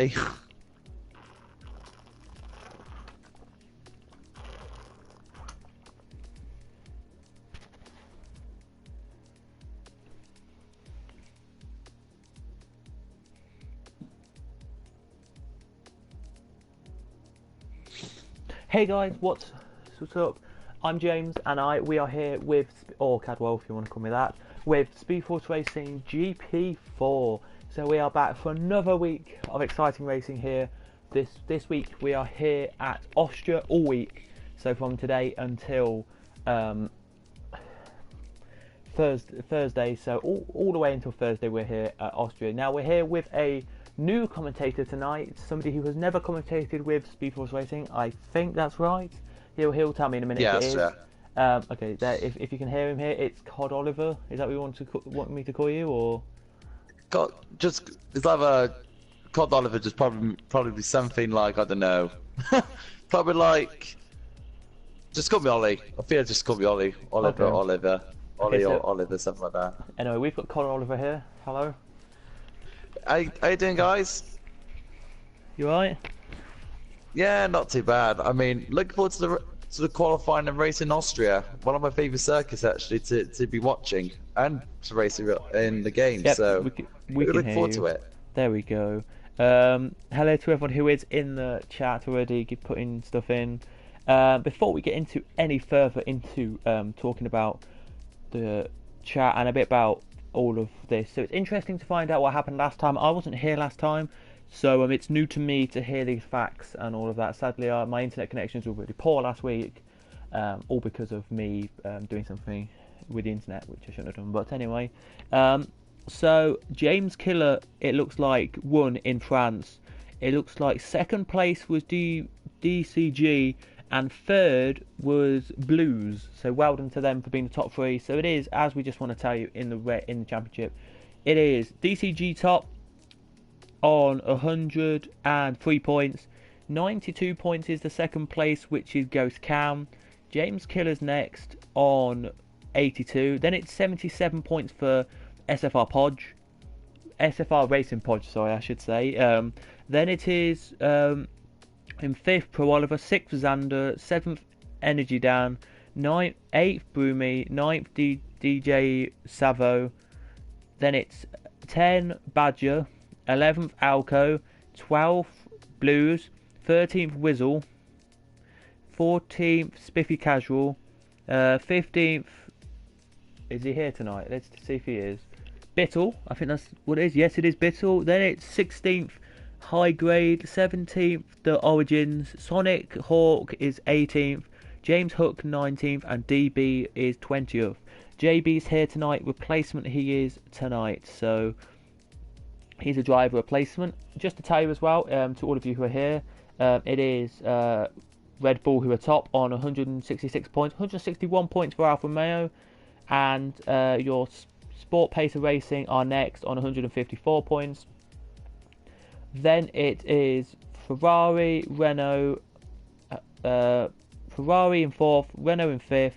Hey guys, what's up? I'm James, and we are here with, or Cadwell if you want to call me that, with Speedforce Racing GP4. So we are back for another week of exciting racing here. This week we are here at Austria all week. So from today until Thursday. So all the way until Thursday we're here at Austria. Now we're here with a new commentator tonight, somebody who has never commentated with Speedforce Racing. I think that's right. He'll tell me in a minute. Yes, if it is. yeah. Okay, if you can hear him here, it's Cod Oliver. Is that what you want me to call you, or? It's either Cod Oliver, just probably something like, I don't know, probably like, just call me Ollie. I feel just call me Ollie, Oliver, Okay. Oliver, Ollie, Okay, so, or Oliver, something like that. Anyway, we've got Cod Oliver here. Hello. How you doing, guys? You alright? Yeah, not too bad. I mean, looking forward to the qualifying and race in Austria. One of my favourite circuits actually to be watching and to race in the game. Yep, so we can look hear forward you. to it. There we go. Hello to everyone who is in the chat already, putting stuff in. Before we get into any further into talking about the chat and a bit about all of this, so it's interesting to find out what happened last time. I wasn't here last time, so it's new to me to hear these facts and all of that. Sadly, my internet connections were really poor last week, all because of me doing something with the internet, which I shouldn't have done. But anyway, so James Killer, it looks like, won in France. It looks like second place was DCG and third was Blues. So well done to them for being the top three. So it is, as we just want to tell you, in the championship, it is DCG top on 103 points. 92 points is the second place, which is Ghost Cam. James Killer's next on 82. Then it's 77 points for SFR Racing Podge, sorry, I should say. Then it is in 5th Pro Oliver, 6th Xander, 7th Energy Dan, 8th Broomy, 9th DJ Savo. Then it's 10 Badger, 11th Alco, 12th Blues, 13th Whizzle, 14th Spiffy Casual, 15th, is he here tonight? Let's see if he is. Bittle, I think that's what it is. Yes, it is Bittle. Then it's 16th High Grade, 17th The Origins, Sonic Hawk is 18th, James Hook 19th, and DB is 20th. JB's here tonight, replacement he is tonight, so he's a driver replacement. Just to tell you as well, to all of you who are here, it is Red Bull who are top on 166 points, 161 points for Alfa Romeo, and your Sport Pacer Racing are next on 154 points. Then it is Ferrari, Renault, Ferrari in 4th, Renault in 5th,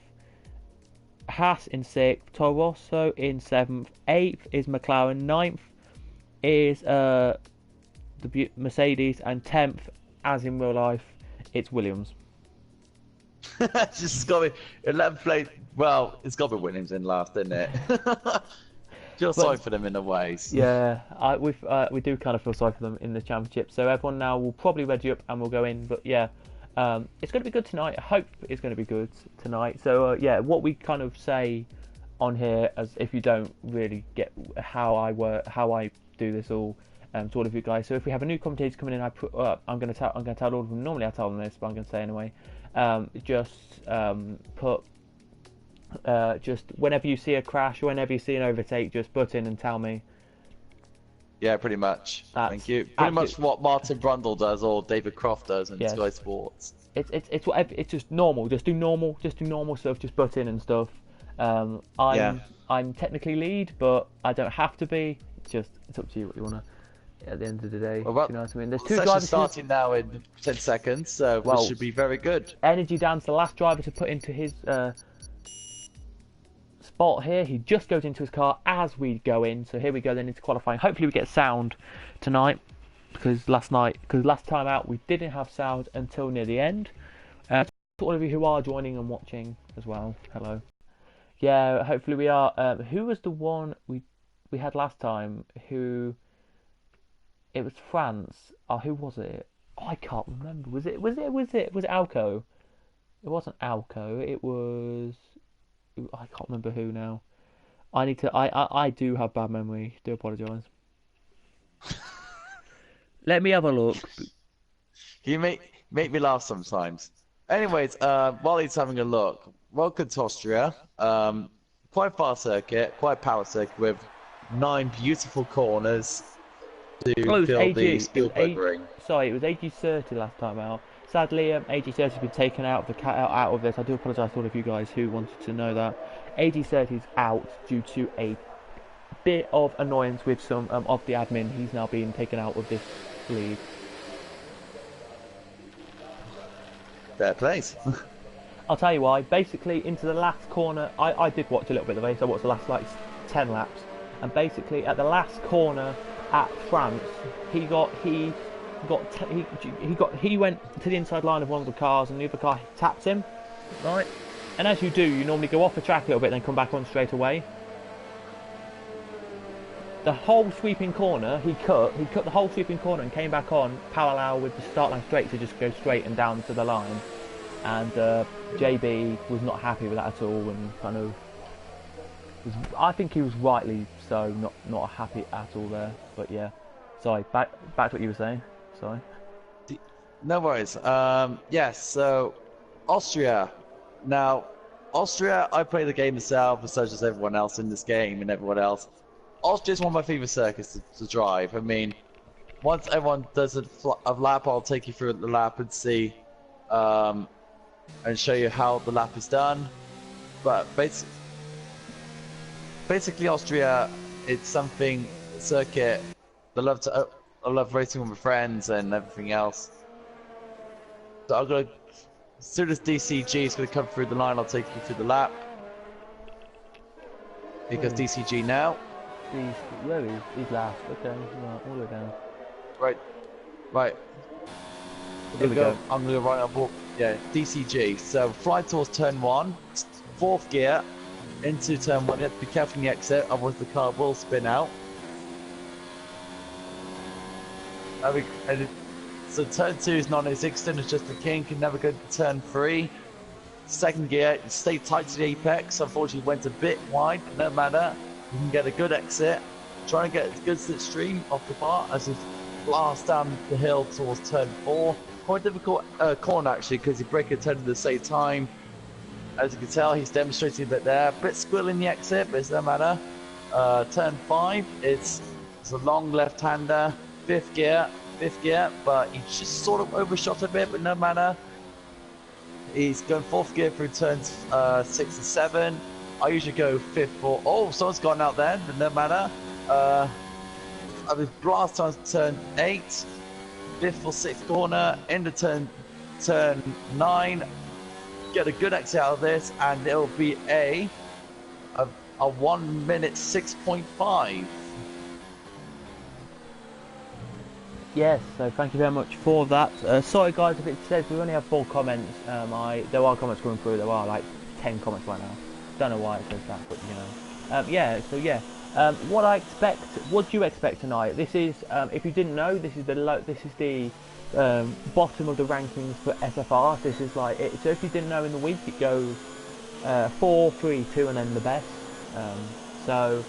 Haas in 6th, Toro Rosso in 7th, 8th is McLaren, 9th is the Mercedes, and 10th, as in real life, it's Williams. It's just got to be 11th place. Well, it's got to be Williams in last, isn't it? Feel sorry for them in a way. Yeah, we do kind of feel sorry for them in the championship. So everyone now will probably ready up and we'll go in. But yeah, it's going to be good tonight. I hope it's going to be good tonight. So yeah, what we kind of say on here, as if you don't really get how I do this all, to all of you guys. So if we have a new commentator coming in, I'm going to tell all of them. Normally I tell them this, but I'm going to say anyway. Just whenever you see a crash or whenever you see an overtake, just butt in and tell me. Yeah, pretty much. Thank you. Pretty much what Martin Brundle does or David Croft does in Sky Sports. It's whatever. It's just normal. Just do normal stuff. Just butt in and stuff. I'm technically lead, but I don't have to be. It's up to you what you want to. At the end of the day, well, you know what I mean? There's two drivers starting now in 10 seconds, so this should be very good. Energy Dan's the last driver to put into his spot here. He just goes into his car as we go in. So here we go then into qualifying. Hopefully we get sound tonight. because last time out we didn't have sound until near the end. To all of you who are joining and watching as well, hello. Yeah, hopefully we are. Who was the one we had last time? It was France. Oh, who was it? Oh, I can't remember. Was it Alco? It wasn't Alco. It was. I can't remember who now. I need to. I do have bad memory. Do apologise. Let me have a look. You make me laugh sometimes. Anyways, while he's having a look, welcome to Austria. Quite fast circuit, quite power circuit with 9 beautiful corners to feel the Spielberg ring. Sorry, it was AG30 last time out. Sadly, AG30 has been taken out of this. I do apologise to all of you guys who wanted to know that. AG30 is out due to a bit of annoyance with some of the admin. He's now being taken out of this league. Fair place. I'll tell you why. Basically, into the last corner, I did watch a little bit of the race. I watched the last 10 laps, and basically at the last corner at France, he went to the inside line of one of the cars, and the other car tapped him, right? And as you do, you normally go off the track a little bit, then come back on straight away. The whole sweeping corner, he cut the whole sweeping corner and came back on parallel with the start line straight to just go straight and down to the line. And JB was not happy with that at all, and kind of I think he was rightly so not happy at all there. But yeah, sorry, back to what you were saying. Sorry. No worries. Yes, so Austria. Now, Austria, I play the game myself, and so does everyone else in this game and everyone else. Austria is one of my favourite circuits to drive. I mean, once everyone does a lap, I'll take you through the lap and see, and show you how the lap is done. But basically Austria, it's something circuit. I love racing with my friends and everything else. So I'm gonna, as soon as DCG is gonna come through the line, I'll take you through the lap. Because DCG now. He's last. Okay, right, all the way down. Right. Here we go. I'm gonna right on board. Yeah, DCG. So fly towards turn 1, 4th gear into turn 1. You have to be careful in the exit, otherwise the car will spin out. So turn 2 is non-existent, it's just a kink, and never go to turn 3. 2nd gear, stay tight to the apex. Unfortunately went a bit wide, but no matter. You can get a good exit. Trying to get a good slipstream off the bar as you blast down the hill towards turn 4. Quite difficult corner actually, because you break a turn at the same time. As you can tell, he's demonstrating that there. A bit squill in the exit, but it doesn't matter. Turn 5, it's a long left-hander. 5th gear, but he just sort of overshot a bit, but no matter. He's going 4th gear through turns 6 and 7. I usually go 5th for. Oh, someone's gone out there, but no matter. I was blast on turn 8, 5th or 6th corner, into turn 9. Get a good exit out of this, and it'll be a 1 minute 6.5. Yes, so thank you very much for that. Sorry guys if it says we only have 4 comments. There are comments coming through. There are like 10 comments right now. Don't know why it says that, but you know. What do you expect tonight? This is, if you didn't know, this is the bottom of the rankings for SFR. This is like it. So if you didn't know, in the week it goes 4, 3, 2, and then the best. So.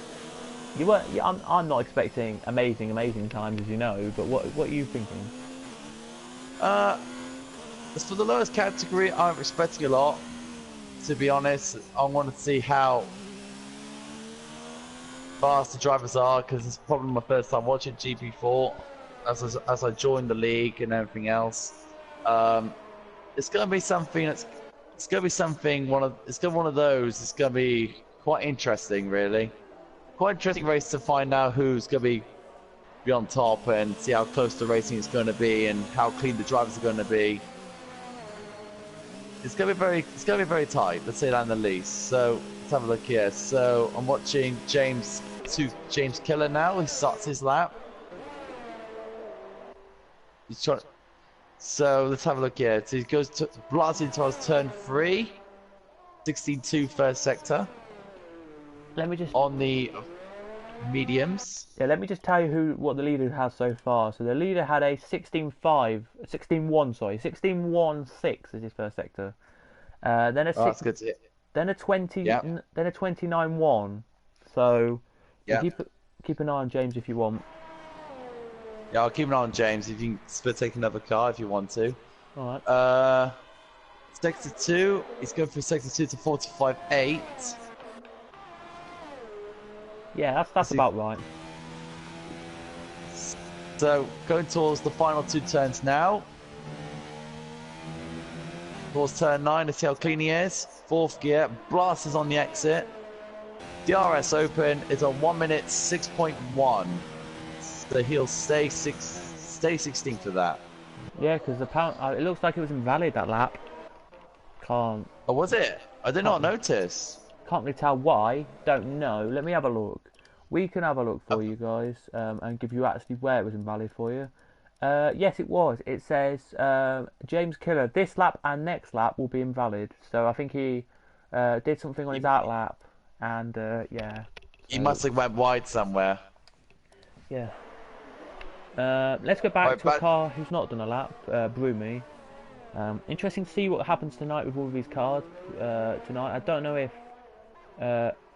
I'm not expecting amazing times, as you know, but what are you thinking? As for the lowest category, I'm expecting a lot. To be honest, I want to see how fast the drivers are, because it's probably my first time watching GP4 as I joined the league and everything else. It's going to be something one of those. It's going to be quite interesting, really. Quite interesting race to find out who's going to be on top and see how close the racing is going to be and how clean the drivers are going to be. It's going to be very tight. Let's say that in the least. So let's have a look here. So I'm watching James Killer now. He starts his lap. He's trying. So let's have a look here. So he goes to blasting towards turn 3, 16.2 first sector Let me just on the mediums. let me just tell you what the leader has so far. So the leader had a 16.5, 16.1, sorry, 16.16 is his first sector. Then a Oh, six, that's good to hear. then a 20, Yeah, then a 29.1. So yeah, keep an eye on James if you want. yeah. I'll keep an eye on James if you can split take another car if you want to. All right. Sector 2. He's going through sector 2 to 45.8. Yeah, that's about right. So going towards the final 2 turns now. Towards turn 9 to see how clean he is. 4th gear, blasters on the exit. DRS open is a 1 minute 6.1. So he'll stay 16 for that. Yeah, because it looks like it was invalid that lap. Can't Oh, was it? I did not notice. can't really tell why. Don't know. Let me have a look. We can have a look for you guys and give you actually where it was invalid for you. Yes, it was. It says James Killer. This lap and next lap will be invalid. So I think he did something on his out lap, and yeah. He must have went wide somewhere. Yeah. Let's go back Right, to a car who's not done a lap, Brumi. Interesting to see what happens tonight with all of these cars tonight. I don't know if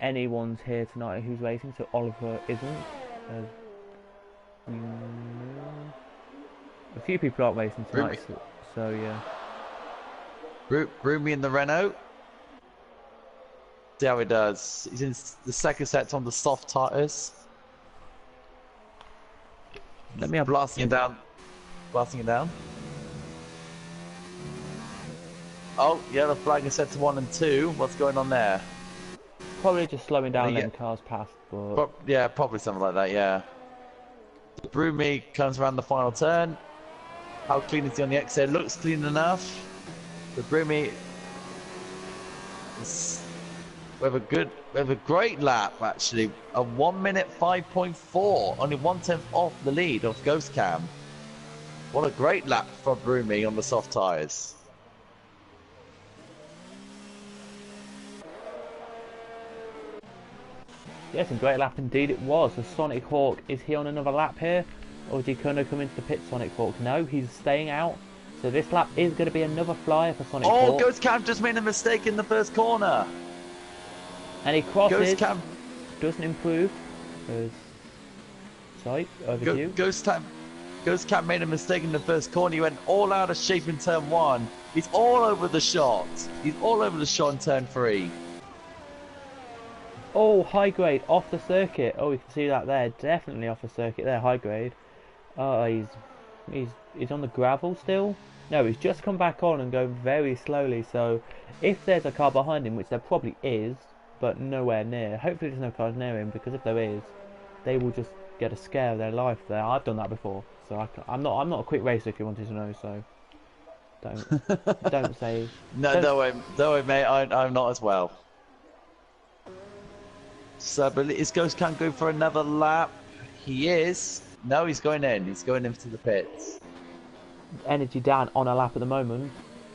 anyone's here tonight who's racing, so Oliver isn't. A few people aren't racing tonight, so yeah. Brumi in the Renault. See how he does. He's in the second set on the soft tires. Let me have blasting it down. Blasting it down. Oh, yeah, the flag is set to 1 and 2. What's going on there? probably just slowing down letting cars past, but yeah, probably something like that. Yeah. Brumi comes around the final turn. How clean is he on the exit? Looks clean enough. The Brumi is we have a great lap actually. A 1 minute 5.4, only 1/10 off the lead of Ghost Cam. What a great lap for Brumi on the soft tyres. yes, a great lap indeed it was. The Sonic Hawk, is he on another lap here? Or is he going to come into the pit, Sonic Hawk? No, he's staying out. So this lap is going to be another flyer for Sonic Hawk. Oh, Ghost Cam just made a mistake in the first corner. And he crosses. Ghost Cam doesn't improve. Sorry, over to you. Ghost Cam made a mistake in the first corner. He went all out of shape in turn 1. He's all over the shot. He's all over the shot in turn 3. Oh, high grade off the circuit. Oh, you can see that there. Definitely off the circuit there, high grade. Oh, he's on the gravel still. No, he's just come back on and going very slowly. So if there's a car behind him, which there probably is, but nowhere near. Hopefully there's no cars near him, because if there is, they will just get a scare of their life there. I've done that before, so I'm not a quick racer if you wanted to know. So don't say. No, don't worry, mate. I'm not as well. So, but is Ghost Cam go for another lap? He is. No, he's going in. He's going into the pits. Energy down on a lap at the moment.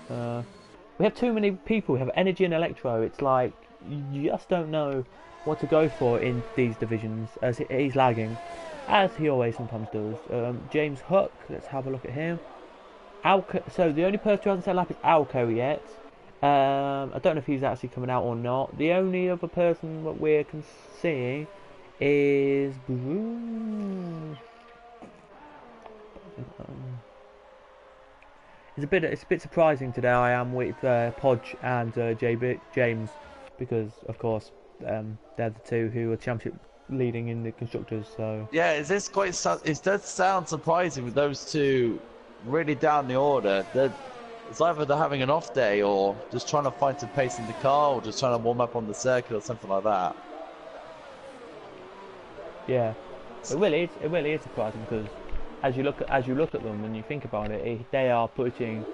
We have too many people who have energy and electro. It's like you just don't know what to go for in these divisions, as he's lagging, as he always sometimes does. James Hook, let's have a look at him. Alco, so the only person who hasn't set lap is Alco yet. I don't know if he's actually coming out or not. The only other person that we can see is it's a bit surprising today. I am with Podge and James, because of course they're the two who are championship leading in the constructors. So yeah, is this quite? It does sound surprising with those two really down the order. It's either they're having an off day or just trying to find some pace in the car, or just trying to warm up on the circuit or something like that. Yeah, it really is surprising, because as you look at them and you think about it, they are pushing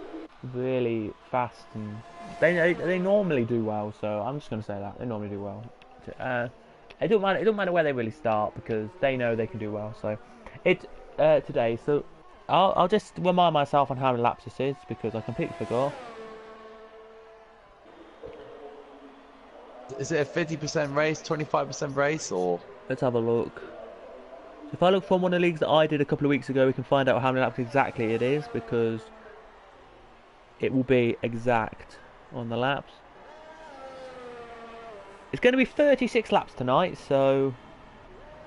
really fast, and they normally do well. So I'm just going to say that they normally do well. It don't matter where they really start, because they know they can do well. So today, so I'll just remind myself on how many laps this is because I completely forgot. Is it a 50% race, 25% race, or? Let's have a look. If I look from one of the leagues that I did a couple of weeks ago, we can find out how many laps exactly it is because it will be exact on the laps. It's going to be 36 laps tonight, so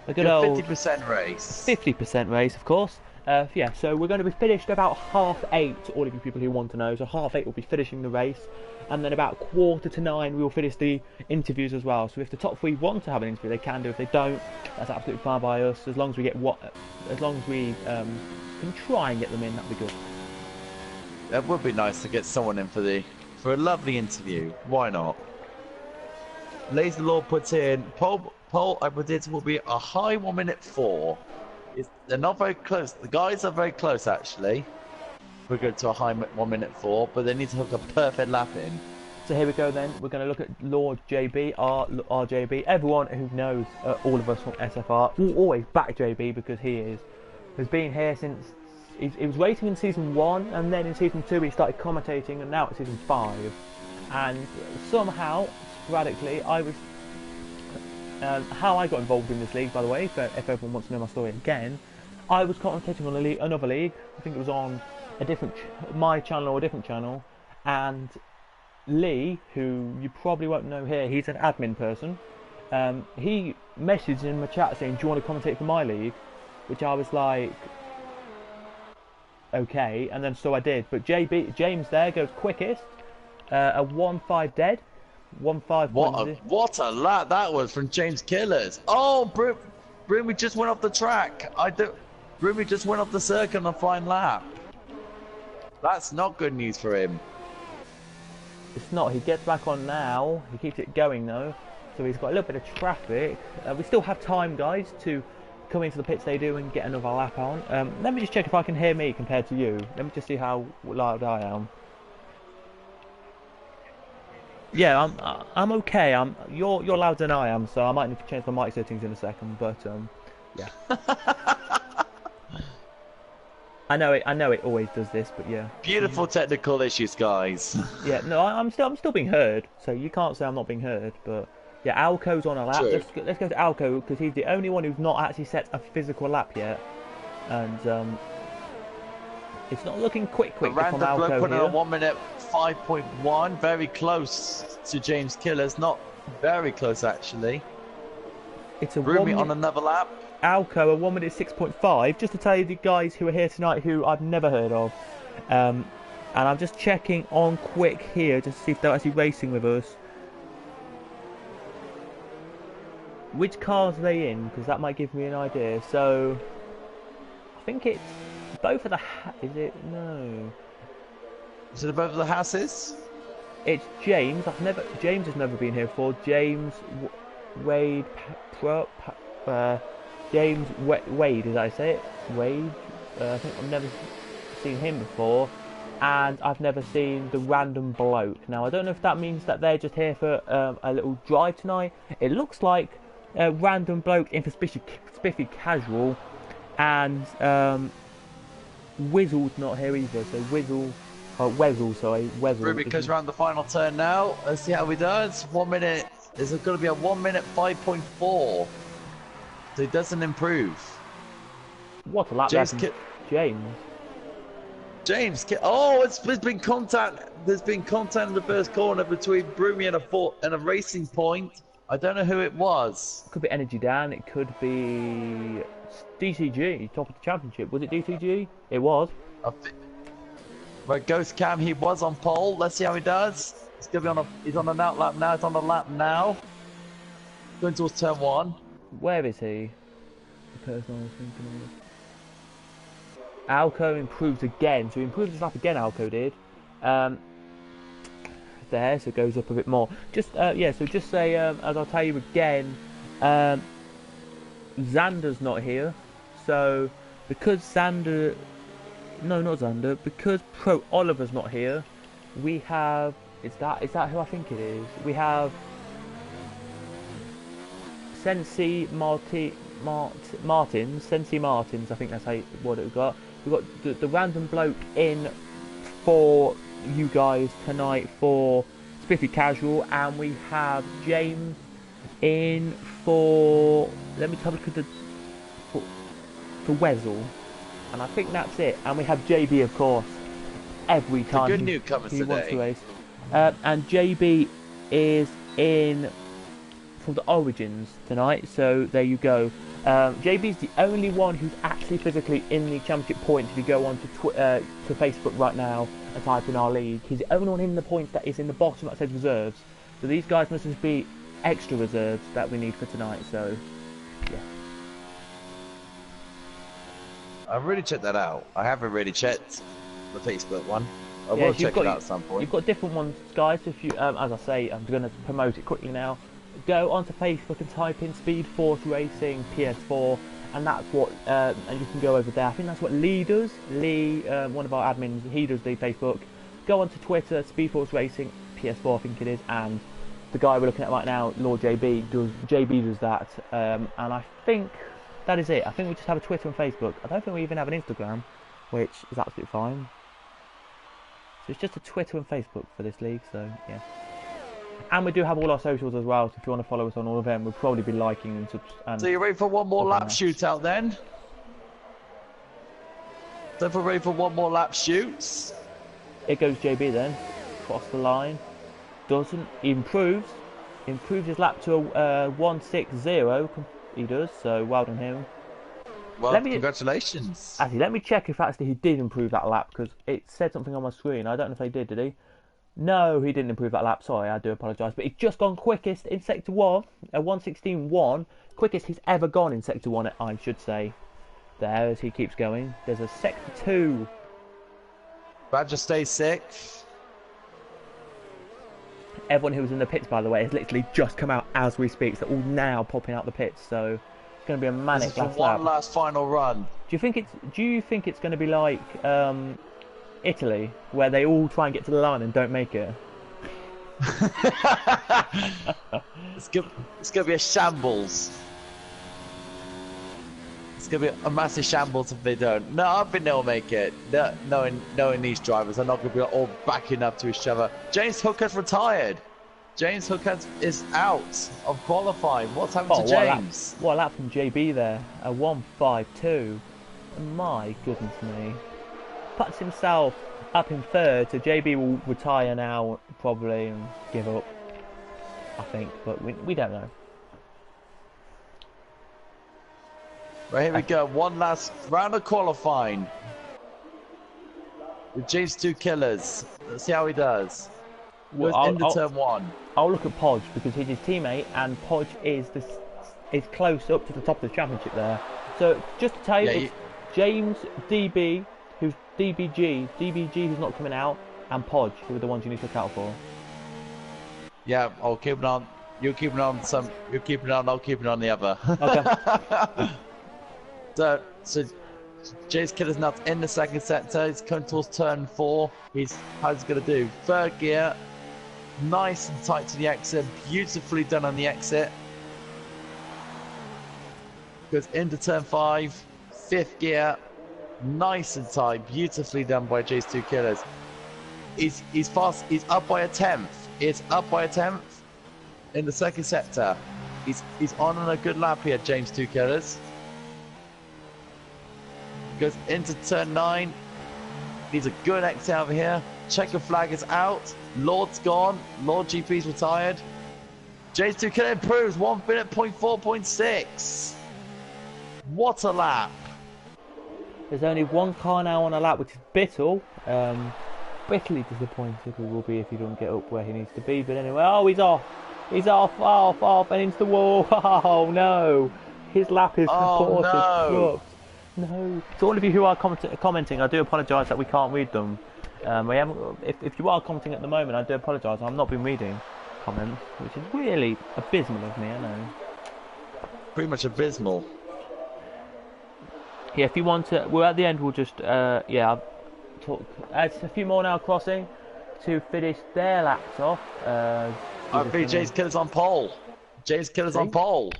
a good old 50% race. 50% race, of course. Yeah, so we're going to be finished about 8:30, all of you people who want to know. So 8:30 we'll be finishing the race, and then about 8:45 we will finish the interviews as well. So if the top 3 want to have an interview, they can do. If they don't, that's absolutely fine by us. As long as we get as long as we can try and get them in, that'd be good. That would be nice to get someone in for a lovely interview. Why not? Laser Lord puts in pole. I predict will be a high 1 minute 4. They're not very close. The guys are very close actually. We're going to a high 1 minute 4, but they need to hook a perfect lap in. So here we go then. We're going to look at Lord JB, our JB. Everyone who knows all of us from SFR will always back JB because he has been here since he was waiting in season 1, and then in season 2 he started commentating, and now it's season 5. And somehow, sporadically, I was how I got involved in this league, by the way, if everyone wants to know my story again. I was commentating on another league. I think it was on a different my channel or a different channel, and Lee, who you probably won't know here, he's an admin person. He messaged in my chat saying, "Do you want to commentate for my league?" Which I was like, okay, and then so I did. But James there goes quickest, a 1-5 dead. 1-5. What a lap that was from James Killers. Oh, Broomy just went off the track. Broomy just went off the circuit on a fine lap. That's not good news for him. It's not. He gets back on now. He keeps it going though, so he's got a little bit of traffic. We still have time, guys, to come into the pits they do and get another lap on. Let me just check if I can hear me compared to you. Let me just see how loud I am. Yeah, I'm okay. You're louder than I am, so I might need to change my mic settings in a second. But yeah. I know it always does this, but yeah. Beautiful technical issues, guys. Yeah, no, I'm still being heard, so you can't say I'm not being heard. But yeah, Alco's on a lap. Let's go to Alco because he's the only one who's not actually set a physical lap yet, and it's not looking quick from Alco put in here. a 1 minute 5.1, very close to James Killers, not very close actually. It's a Rumi on another lap. Alco, a 1 minute 6.5. Just to tell you the guys who are here tonight who I've never heard of, and I'm just checking on quick here just to see if they're actually racing with us. Which cars are they in? Because that might give me an idea. So I think it's both of the. Is it? No. Is it both of the houses? It's James. James has never been here before. James Wade. James Wade. Did I say it? Wade. I think I've never seen him before, and I've never seen the random bloke. Now I don't know if that means that they're just here for a little drive tonight. It looks like a random bloke in for spiffy casual, and Wizzle's not here either. So Wezzle, sorry, Wezzle. Ruby goes around the final turn now. Let's see how he does. 1 minute. There's going to be a 1 minute 5.4. So he doesn't improve. What a lap James. Oh, there's been contact. There's been contact in the first corner between Broomy and a Racing Point. I don't know who it was. Could be Energy Dan. It could be DCG, top of the championship. Was it DCG? It was. Right, Ghost Cam, he was on pole. Let's see how he does. He's on an out lap now. He's on a lap now. Going towards turn 1. Where is he? The person I was thinking of. Alco improves again. So he improved his lap again, Alco did. There, so it goes up a bit more. Just yeah, so just say as I'll tell you again, Xander's not here. So because Xander, no, not Xander, because Pro Oliver's not here, we have is that who I think it is? We have Sensi Martins, I think that's what it got. we've got the random bloke in for you guys tonight for Spiffy Casual, and we have James in for, let me have a look at for Wesel, and I think that's it. And we have JB, of course, every time good he newcomers wants to today. race. And JB is in for the Origins tonight, so there you go. JB's the only one who's actually physically in the championship points. If you go on to Facebook right now and type in our league, he's the only one in the points that is in the bottom that says reserves. So these guys must just be extra reserves that we need for tonight. So yeah, I've really checked that out. I haven't really checked the Facebook one. I yeah, will so check it out at some point. You've got different ones, guys. If you, as I say, I'm going to promote it quickly now. Go onto Facebook and type in Speed Force Racing PS4, and that's what, and you can go over there. I think that's what Lee does. Lee, one of our admins, he does the Facebook. Go onto Twitter, Speed Force Racing PS4, I think it is, and the guy we're looking at right now, Lord JB, does that, and I think that is it. I think we just have a Twitter and Facebook. I don't think we even have an Instagram, which is absolutely fine. So it's just a Twitter and Facebook for this league, so yeah. And we do have all our socials as well, so if you want to follow us on all of them, we'll probably be liking and So you're ready for one more lap shootout then? Don't feel ready for one more lap shoots. It goes JB then, across the line, doesn't, improves his lap to a 160, he does, so well done him. Well, congratulations. Actually, let me check if actually he did improve that lap, because it said something on my screen. I don't know if they did he? No, he didn't improve that lap. Sorry, I do apologise. But he's just gone quickest in Sector 1, a 1:16.1. Quickest he's ever gone in Sector 1, I should say. There, as he keeps going. There's a Sector 2. Badger stays sixth. Everyone who was in the pits, by the way, has literally just come out as we speak. So they're all now popping out the pits. So it's going to be a manic last lap. One last final run. Do you think it's going to be like Italy, where they all try and get to the line and don't make it? It's gonna be a shambles. It's gonna be a massive shambles if they don't. No, I think they'll make it. Knowing these drivers, they're not gonna be all backing up to each other. James Hook has retired. James Hook is out of qualifying. What's happened to James? What a lap from JB there. A 1:52. My goodness me. Puts himself up in third, so JB will retire now probably and give up, I think, but we don't know. Right, here we go, one last round of qualifying with James 2 Killers. Let's see how he does. Well, into turn 1. I'll look at Podge because he's his teammate, and Podge is close up to the top of the championship there. So just to tell you, it's James, DB, who's DBG who's not coming out, and Podge, who are the ones you need to look out for. Yeah, I'll keep it on. You're keeping on some. You're keeping on. I'll keep it on the other. Okay. so James Killer's now in the second sector. He's coming towards turn 4. How's he gonna do? Third gear, nice and tight to the exit. Beautifully done on the exit. Goes into turn 5. Fifth gear. Nice and tight, beautifully done by J's 2 Killers. He's fast. He's up by a 10th. It's up by a 10th in the second sector. He's on a good lap here, James 2 Killers. Goes into turn 9. Needs a good exit over here. Checker flag is out. Lord's gone. Lord GP's retired. J's 2 Killer improves 1 minute 0.4.6. What a lap! There's only one car now on a lap, which is Bittle. Bitterly disappointed we will be if he doesn't get up where he needs to be. But anyway, oh, he's off, and into the wall. Oh no, his lap is no. No. To all of you who are commenting, I do apologise that we can't read them. If you are commenting at the moment, I do apologise. I've not been reading comments, which is really abysmal of me. I know. Pretty much abysmal. Yeah, if you want to, we're at the end. We'll just talk. It's a few more now crossing to finish their laps off. I think J's Killer's on pole. James Killer's on pole.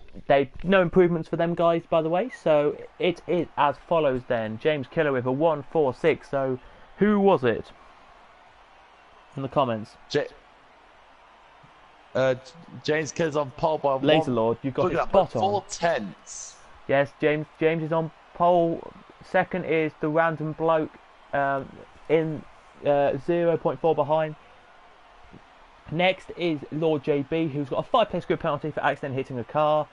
No improvements for them guys, by the way. So it is as follows then. James Killer with a 1:46. So who was it? In the comments. James Killer's on pole by Laser Lord, you've got it spot on. 4/10. Yes, James is on pole. Second is the random bloke in 0.4 behind. Next is Lord JB, who's got a 5-place grid penalty for accidentally hitting a car.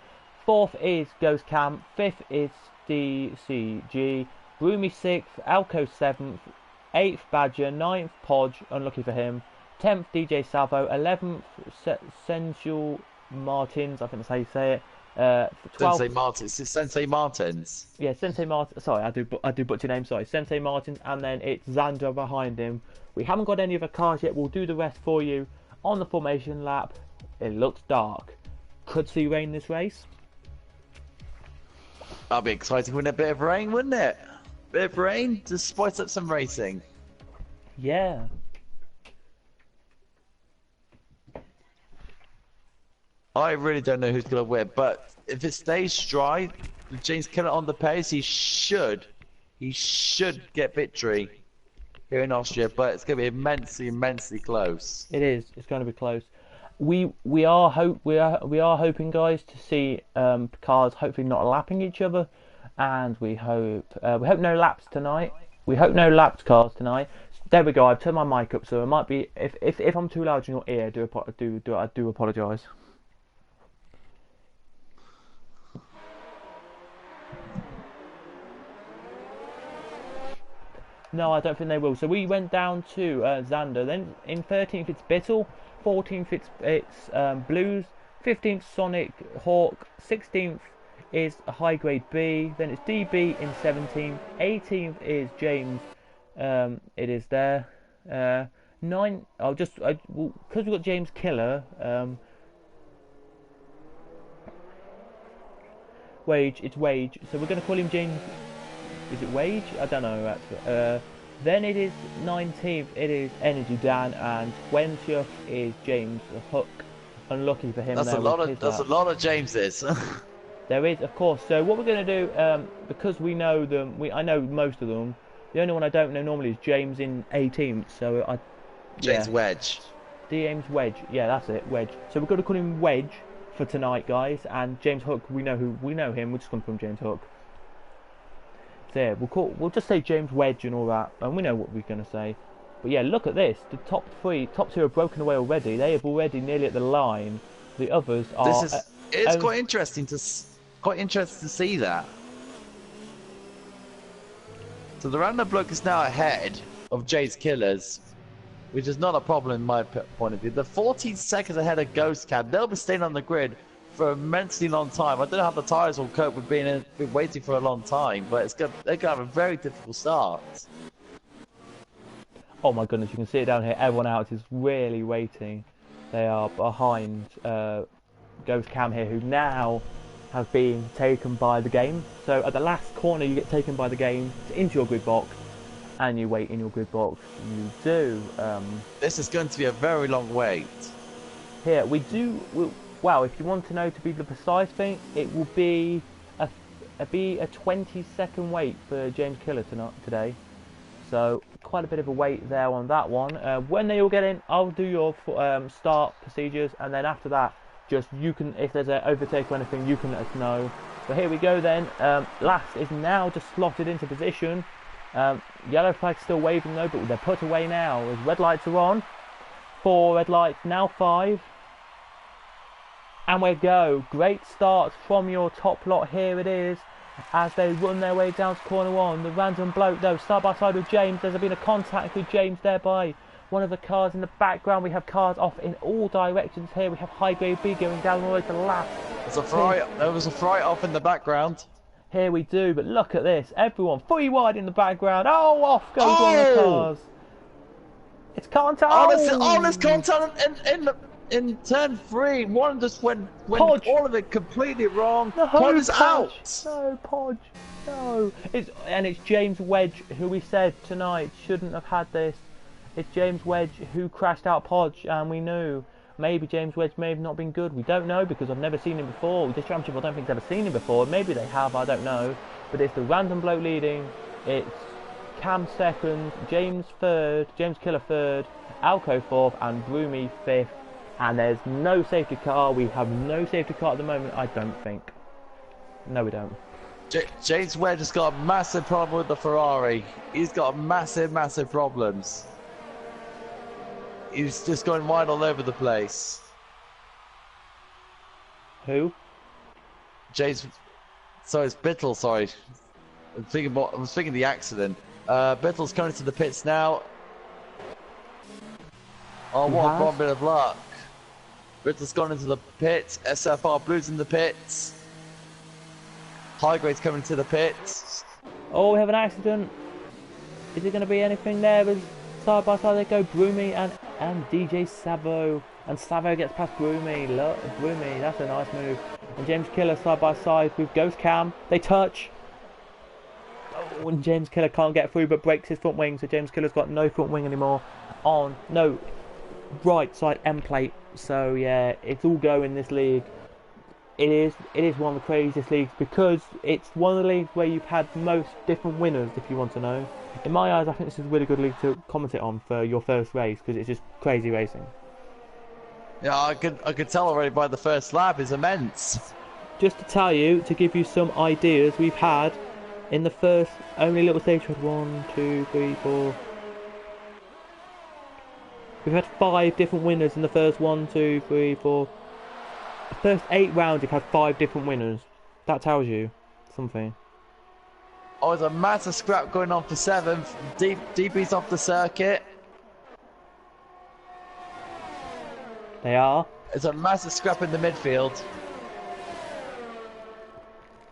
Fourth is Ghost Cam. Fifth is DCG. Roomy 6th. Alco 7th. 8th Badger. 9th Podge, unlucky for him. 10th DJ Salvo. 11th Sensual Martins, I think that's how you say it. 12th, Sensei Martins. It's Sensei Martins. Yeah, Sensei Martins. Sorry, I do butcher names. Sorry, Sensei Martins, and then it's Xander behind him. We haven't got any other cars yet. We'll do the rest for you on the formation lap. It looks dark. Could see rain this race. That'd be exciting with a bit of rain, wouldn't it? Bit of rain to spice up some racing. Yeah. I really don't know who's going to win, but if it stays dry, with James Killer on the pace, he should get victory here in Austria, but it's going to be immensely close. It is. It's going to be close. We are hoping, guys, to see cars hopefully not lapping each other, and we hope no laps tonight. We hope no lapped cars tonight. There we go. I've turned my mic up, so it might be if I'm too loud in your ear, I do apologise. No, I don't think they will. So we went down to Xander. Then in 13th it's Bittle, 14th it's Blues, 15th Sonic Hawk, 16th is a high grade B. Then it's DB in 17th. 18th is James. It is there. 9. Because we've got James Killer. Wage. It's Wage. So we're going to call him James. Is it Wage? I don't know actually. Then it is 19th, it is Energy Dan, and 20th is James Hook. Unlucky for him. That's a lot of Jameses. There is, of course. So what we're going to do, because we know them, I know most of them. The only one I don't know normally is James in 18th. So James Wedge. James Wedge. Yeah, that's it, Wedge. So we're going to call him Wedge for tonight, guys. And James Hook, we know him. We're just going to call him James Hook. There, we'll just say James Wedge and all that, and we know what we're going to say. But yeah, look at this. The top two have broken away already. They have already nearly at the line. The others are. It's quite interesting to see that. So the random bloke is now ahead of Jay's Killers, which is not a problem in my point of view. They're 14 seconds ahead of Ghost Cab. They'll be staying on the grid for an immensely long time. I don't know how the tyres will cope with being waiting for a long time, but they're going to have a very difficult start. Oh my goodness, you can see it down here. Everyone else is really waiting. They are behind Ghost Cam here, who now have been taken by the game. So at the last corner, you get taken by the game into your grid box, and you wait in your grid box. You do. This is going to be a very long wait. Here we do. Wow, if you want to know to be the precise thing, it will be a 20-second wait for James Killer today. So quite a bit of a wait there on that one. When they all get in, I'll do your start procedures, and then after that, you can, if there's an overtake or anything, you can let us know. But here we go then. Last is now just slotted into position. Yellow flag's still waving though, but they're put away now as red lights are on. 4 red lights, now 5. And we go. Great start from your top lot. Here it is. As they run their way down to corner 1. The random bloke though, side by side with James. There's been a contact with James there by one of the cars in the background. We have cars off in all directions here. We have high grade B going down all the way to the last. There was a fry off in the background. Here we do, but look at this. Everyone 3 wide in the background. Oh, off goes one of the cars. It's contact. There's contact in turn 3. One just went all of it completely wrong. No, Podge is out. No, Podge. No. It's James Wedge, who we said tonight shouldn't have had this. It's James Wedge who crashed out Podge, and we knew. Maybe James Wedge may have not been good. We don't know because I've never seen him before. This championship, I don't think I've ever seen him before. Maybe they have, I don't know. But it's the random bloke leading. It's Cam second, James third, James Killer third, Alco fourth, and Broomy fifth. And there's no safety car. We have no safety car at the moment, I don't think. No, we don't. James Wedge has got a massive problem with the Ferrari. He's got massive problems. He's just going wide all over the place. Who? James. Sorry, it's Bittle. Sorry, I was thinking the accident. Bittle's coming to the pits now. Oh, what a bit of luck! Bittle's gone into the pits. SFR Blues in the pits. High Grade's coming to the pits. Oh, we have an accident. Is it going to be anything there? As side by side they go, Broomy and DJ Savo. And Savo gets past Broomy. Look, Broomy, that's a nice move. And James Killer side by side with Ghost Cam. They touch. Oh, and James Killer can't get through but breaks his front wing. So James Killer's got no front wing anymore. On, no, right side end plate. So yeah, it's all go in this league. It is one of the craziest leagues because it's one of the leagues where you've had most different winners, if you want to know. In my eyes, I think this is a really good league to commentate on for your first race because it's just crazy racing. Yeah, I could tell already by the first lap. It's immense. Just to tell you, to give you some ideas, we've had in the first only little stage, we had 1, 2, 3, 4. We've had 5 different winners in the first 1, 2, 3, 4. The first 8 rounds, we've had 5 different winners. That tells you something. Oh, there's a massive scrap going on for 7th. DB's off the circuit. They are. There's a massive scrap in the midfield.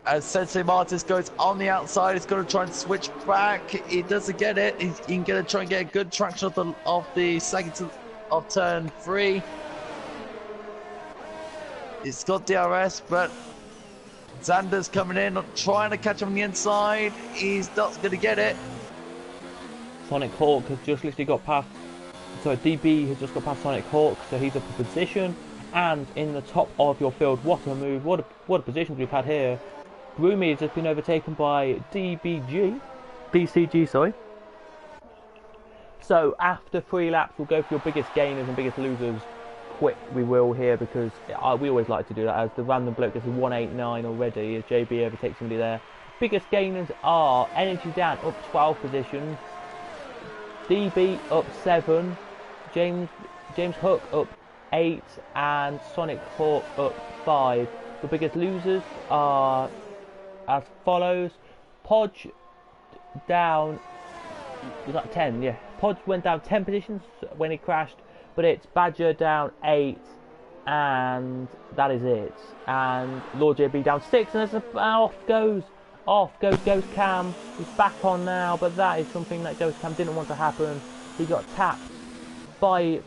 As Sensei Martis goes on the outside, he's going to try and switch back. He doesn't get it. He's going to try and get a good traction of the second of turn 3. He's got DRS, but Xander's coming in, trying to catch him on the inside. He's not going to get it. Sonic Hawk has just literally got past. So DB has just got past Sonic Hawk, so he's up in position and in the top of your field. What a move! What a positions we've had here. Broomy has just been overtaken by BCG, sorry. So after 3 laps, we'll go for your biggest gainers and biggest losers. Quick, we will here because we always like to do that. As the random bloke gets a 189 already, as JB overtakes somebody there. Biggest gainers are Energy Dan up 12 positions, DB up 7, James Hook up 8, and Sonic Hawk up 5. The biggest losers are as follows. Podge down, was that 10? Yeah, Podge went down 10 positions when he crashed, but it's Badger down 8, and that is it. And Lord JB down 6, and off goes Ghost Cam. He's back on now, but that is something that Ghost Cam didn't want to happen. He got tapped by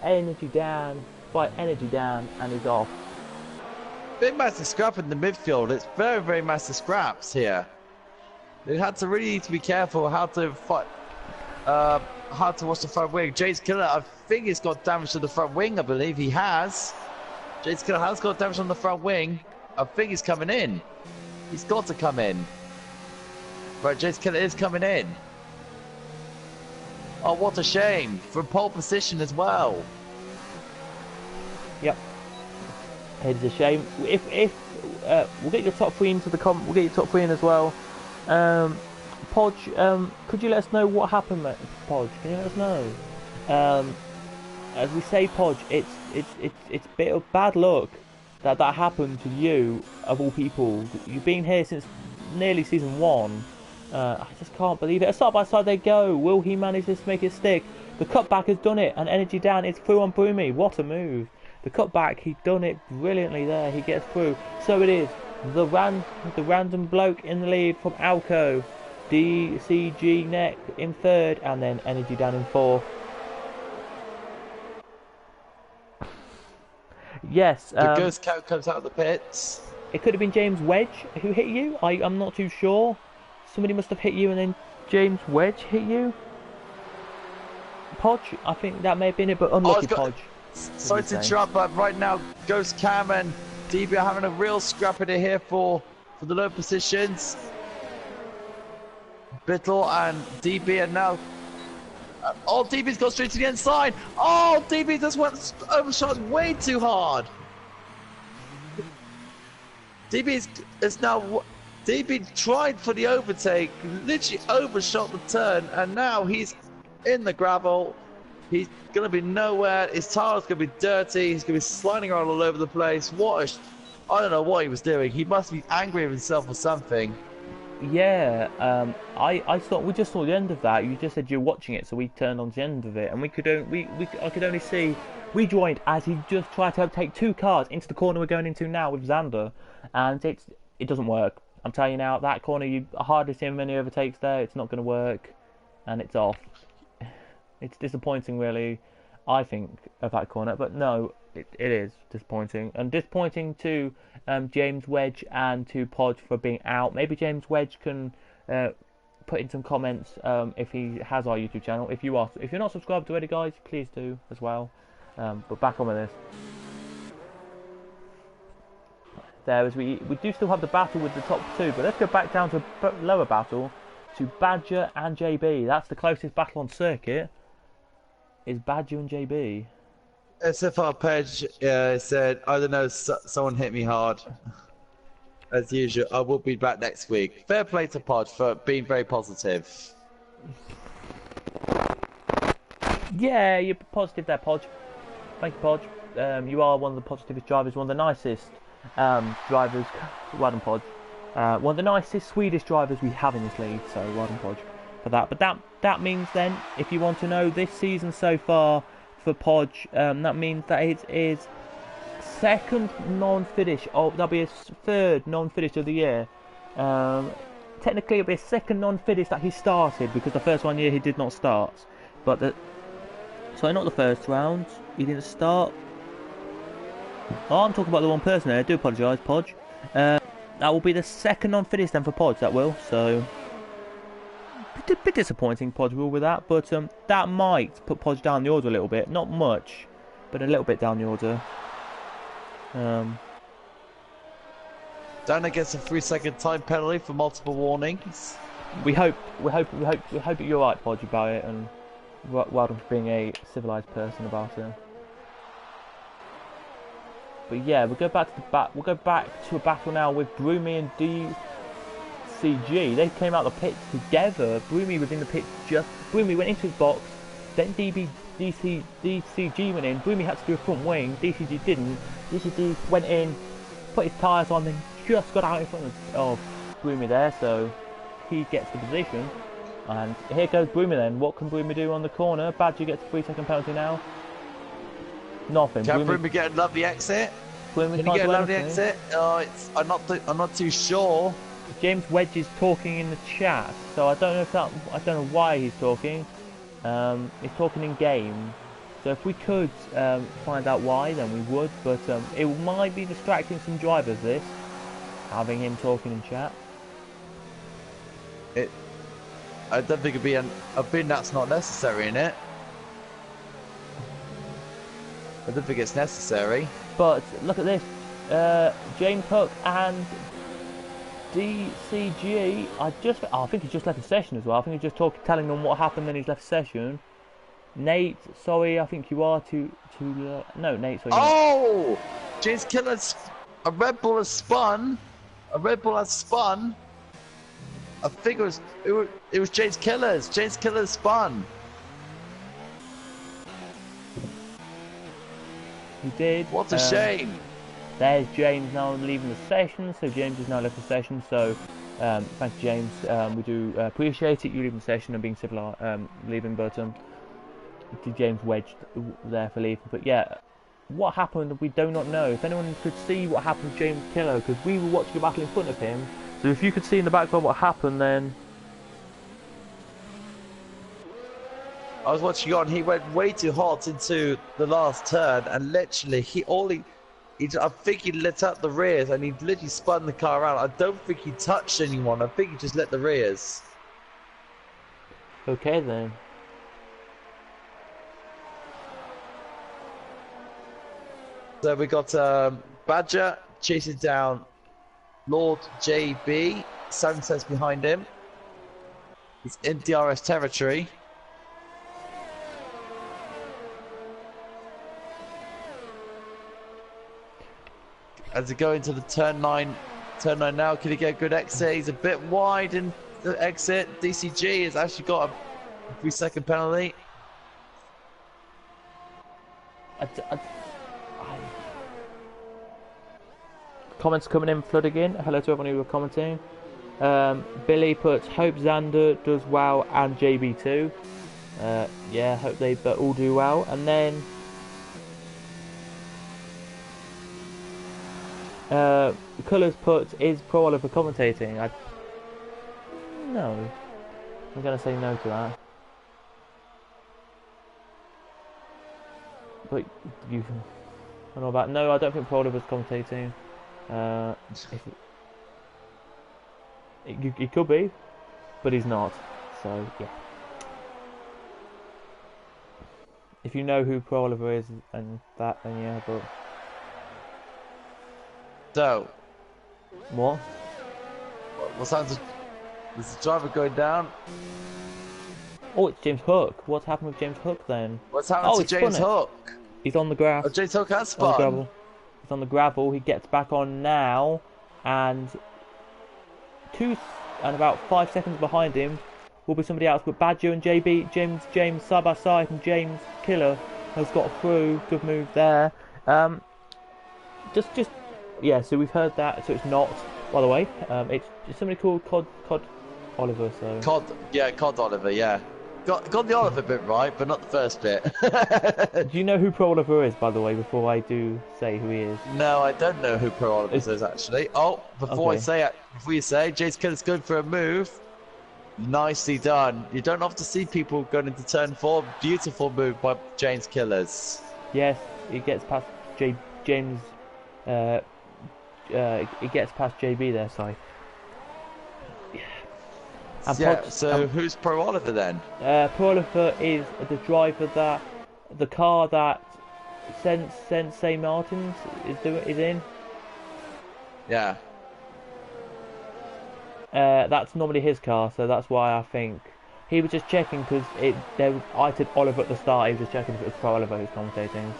Energy Dan, and he's off. Big massive scrap in the midfield. It's very massive scraps here. They had to really need to be careful how to fight, how to watch the front wing. James Killer, I think he's got damage to the front wing. I believe he has. James Killer has got damage on the front wing. I think he's coming in. He's got to come in. Right, James Killer is coming in. Oh, what a shame. From pole position as well. Yep. It's a shame. If we'll get your top 3 into the we'll get your top 3 in as well. Podge, could you let us know what happened, mate? Podge, can you let us know? As we say, Podge, it's a bit of bad luck that happened to you of all people. You've been here since nearly season 1. I just can't believe it. Side by side they go. Will he manage to make it stick? The cutback has done it, and Energy Dan is through on Broomy. What a move! The cutback, he's done it brilliantly there. He gets through. So it is the random bloke in the lead from Alco. DCG Neck in 3rd, and then Energy Dan in 4th. Yes. The Ghost Cow comes out of the pits. It could have been James Wedge who hit you. I'm not too sure. Somebody must have hit you, and then James Wedge hit you. Podge, I think that may have been it, but unlucky Podge. Sorry to interrupt, but right now Ghost Cam and DB are having a real scrap in here for the low positions. Bittle and DB are now. Oh, DB's got straight to the inside. Oh, DB just went overshot way too hard. DB tried for the overtake, literally overshot the turn, and now he's in the gravel. He's gonna be nowhere. His tire's gonna be dirty. He's gonna be sliding around all over the place. I don't know what he was doing. He must be angry with himself or something. Yeah, I thought we just saw the end of that. You just said you're watching it, so we turned on the end of it, and I could only see. We joined as he just tried to take 2 cars into the corner we're going into now with Xander, and it doesn't work. I'm telling you now, that corner you hardly see many overtakes there. It's not going to work, and it's off. It's disappointing, really. I think of that corner, but no, it is disappointing, and disappointing to James Wedge and to Podge for being out. Maybe James Wedge can put in some comments if he has our YouTube channel. If you're not subscribed already, guys, please do as well. But back on with this. We do still have the battle with the top 2, but let's go back down to a lower battle to Badger and JB. That's the closest battle on circuit. Is Badger and JB? SFR Page said, I don't know, someone hit me hard. As usual, I will be back next week. Fair play to Podge for being very positive. Yeah, you're positive there, Podge. Thank you, Podge. You are one of the positivest drivers, one of the nicest drivers. Well done, Podge. One of the nicest Swedish drivers we have in this league, so well done, Podge, for that. But that means then, if you want to know, this season so far for Podge, that means that it is second non-finish. Oh, that'll be his 3rd non-finish of the year. Technically, it'll be a second non-finish that he started, because the first one year he did not start. But sorry, not the first round. He didn't start. Oh, I'm talking about the one person there. I do apologise, Podge. That will be the second non-finish then for Podge. That will. So a bit disappointing, Podge will, with that. But that might put Podge down the order a little bit. Not much, but a little bit down the order. Dana gets a 3-second time penalty for multiple warnings. We hope that you're right, Podge, about it, and well done for being a civilised person about it. But yeah, we'll go back to a battle now with Broomy and DCG. They came out of the pits together. Broomy was in the pits Broomy went into his box, then DCG went in. Broomy had to do a front wing. DCG didn't. DCG went in, put his tyres on, then just got out in front of Broomy there, so he gets the position. And here goes Broomy then. What can Broomy do on the corner? Badger gets a 3-second penalty now. Nothing. Can Broomy get a lovely exit? Can he get a lovely exit? Oh, I'm not too sure. James Wedge is talking in the chat, so I don't know why he's talking. He's talking in game. So if we could find out why, then we would. But it might be distracting some drivers. This having him talking in chat. I don't think it'd be a bin that's not necessary in it. I don't think it's necessary. But look at this. James Hook and DCG. I think he just left the session as well. I think he's just telling them what happened, then he's left the session. Nate, sorry, I think you are too no, Nate, sorry. Oh! James Killer's a Red Bull has spun. A Red Bull has spun. I think it was James Killer's. James Killer's spun. He did. What a shame. There's James now leaving the session, so James has now left the session, so thank you, James. We do appreciate it, you leaving the session and being civil, leaving, but James Wedge there for leaving. But yeah, what happened, we do not know. If anyone could see what happened to James Killer, because we were watching a battle in front of him, so if you could see in the background what happened, then... I was watching on, he went way too hot into the last turn, and literally, I think he lit up the rears, and he literally spun the car around. I don't think he touched anyone, I think he just lit the rears. Okay then. So we got Badger chasing down Lord JB. Sanchez behind him. He's in DRS territory. As they go into the turn 9 now, can he get a good exit? He's a bit wide in the exit. DCG has actually got a 3-second penalty. Comments coming in, flooding in. Hello to everyone who were commenting. Billy puts, hope Xander does well and JB too. Yeah, hope they all do well. And then Colours puts, is Pro Oliver commentating? No. I'm going to say no to that. But you can... I don't know about... No, I don't think Pro Oliver's commentating. He could be, but he's not. So, yeah. If you know who Pro Oliver is and that, then yeah, but... So... What? What sounds... Is the driver going down? Oh, it's James Hook. What's happened with James Hook then? What's happened to James Hook? He's on the grass. Oh, James Hook has spun. He's on the gravel. He gets back on now, and about 5 seconds behind him will be somebody else. But Badger and James side by side, and James Killer has got through. Good move there. Yeah. So we've heard that. So it's not. By the way, it's somebody called Cod Oliver. So Cod Oliver. Yeah. Got the Oliver bit right, but not the first bit. Do you know who Pro Oliver is, by the way, before I do say who he is? No, I don't know who Pro Oliver is, actually. Oh, before you say, James Killer's good for a move. Nicely done. You don't often see people going into turn 4. Beautiful move by James Killers. Yes, he gets past James. He gets past JB there, sorry. So who's Pro Oliver then? Pro Oliver is the car that Sensei Martins is in. Yeah. That's normally his car, so that's why I think he was just checking because I said Oliver at the start. He was just checking if it was Pro Oliver who's commentating.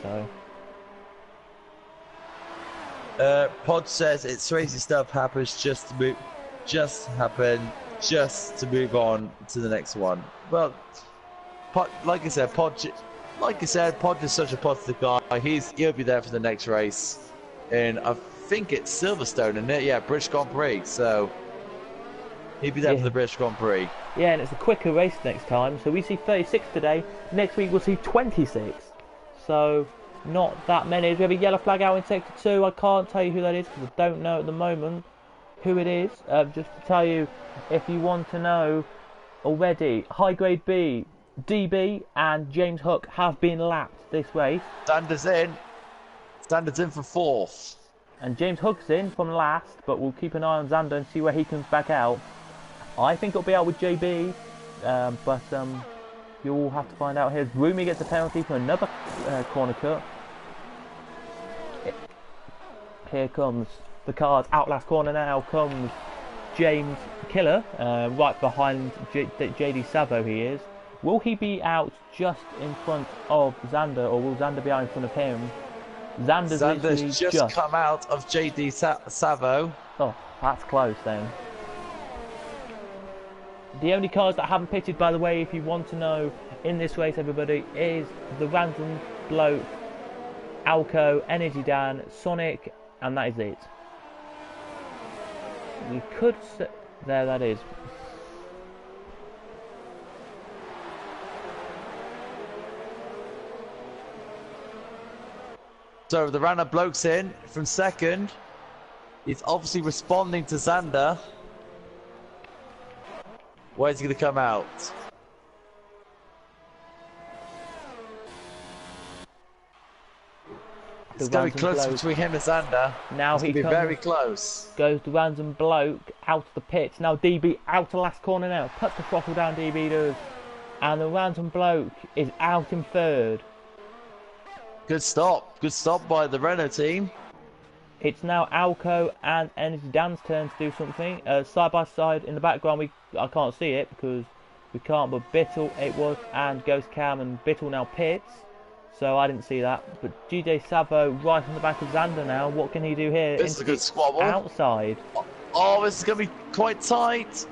So. Pod says it's crazy stuff happens just to move on to the next one. Well, like I said, Pod is such a positive guy. He'll be there for the next race, and I think it's Silverstone, isn't it? Yeah, British Grand Prix. So he'll be there for the British Grand Prix. Yeah, and it's a quicker race next time. So we see 36 today. Next week we'll see 26. So not that many. We have a yellow flag out in sector 2. I can't tell you who that is because I don't know at the moment who it is. Just to tell you, if you want to know already, High Grade B, DB and James Hook have been lapped this race. Standards in for 4th. And James Hook's in from last, but we'll keep an eye on Xander and see where he comes back out. I think it'll be out with JB, but you'll have to find out. Here's Rumi gets a penalty for another corner cut. Here comes the car's outlast corner now. Comes James Killer, right behind JD Savo he is. Will he be out just in front of Xander, or will Xander be out in front of him? Xander's just come out of JD Savo. Oh, that's close then. The only cars that haven't pitted, by the way, if you want to know, in this race, everybody, is the Random Bloke, Alco, Energy Dan, Sonic, and that is it. You could say... There, that is. So the Random Bloke's in from second. He's obviously responding to Xander. Where's he going to come out? It's going to be close between him and Xander. Now it's going to be very close. Goes the Random Bloke out of the pits. Now DB out to last corner now. Puts the throttle down, DB does. And the Random Bloke is out in third. Good stop. Good stop by the Renault team. It's now Alco and Energy Dan's turn to do something. Side by side in the background, I can't see it because we can't, but Bittle it was, and Ghost Cam, and Bittle now pits. So I didn't see that. But GJ Savo right on the back of Xander now. What can he do here? This is a good squabble. Outside. Oh, this is going to be quite tight.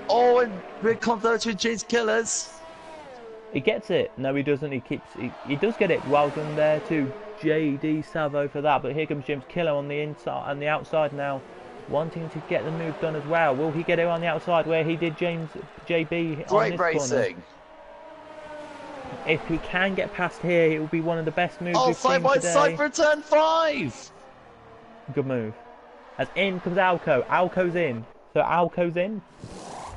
Oh, and big contact with James Killers. He gets it. No, he doesn't. He does get it. Well done there to JD Savo for that. But here comes James Killer on the inside and the outside now, wanting to get the move done as well. Will he get it on the outside where he did JB on this racing. corner? If he can get past here, it will be one of the best moves we've seen side by today. side for turn 5. Good move. As in comes Alco. Alco's in. So Alco's in.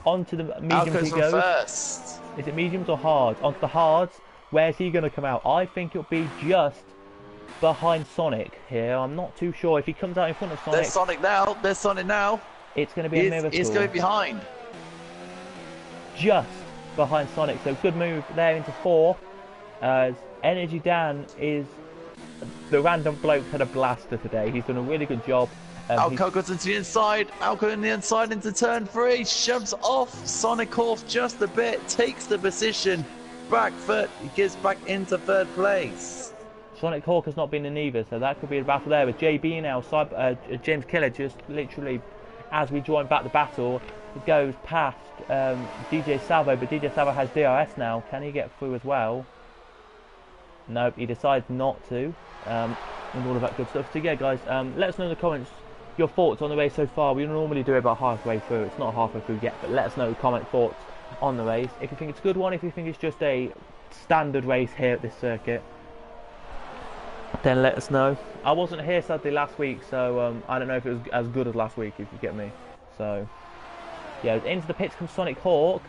Onto the mediums he goes. First. Is it mediums or hards? Onto the hards. Where's he going to come out? I think it'll be just behind Sonic here. I'm not too sure. If he comes out in front of Sonic... There's Sonic now. There's Sonic now. It's going to be a miracle. He's going behind. Just behind Sonic. So good move there into 4. As Energy Dan is... The random bloke had a blaster today. He's done a really good job. Alco goes into the inside. Alco in the inside into turn 3. Shoves off. Sonic off just a bit. Takes the position. Back foot. He gets back into 3rd place. Sonic Hawk has not been in either, so that could be a battle there. With JB now, James Killer just literally, as we join back the battle, it goes past DJ Salvo, but DJ Salvo has DRS now. Can he get through as well? Nope, he decides not to. And all of that good stuff. So yeah, guys, let us know in the comments your thoughts on the race so far. We normally do it about halfway through. It's not halfway through yet, but let us know comment thoughts on the race. If you think it's a good one, if you think it's just a standard race here at this circuit, then let us know. I wasn't here sadly last week, so I don't know if it was as good as last week, if you get me. So yeah, into the pits comes Sonic Hawk.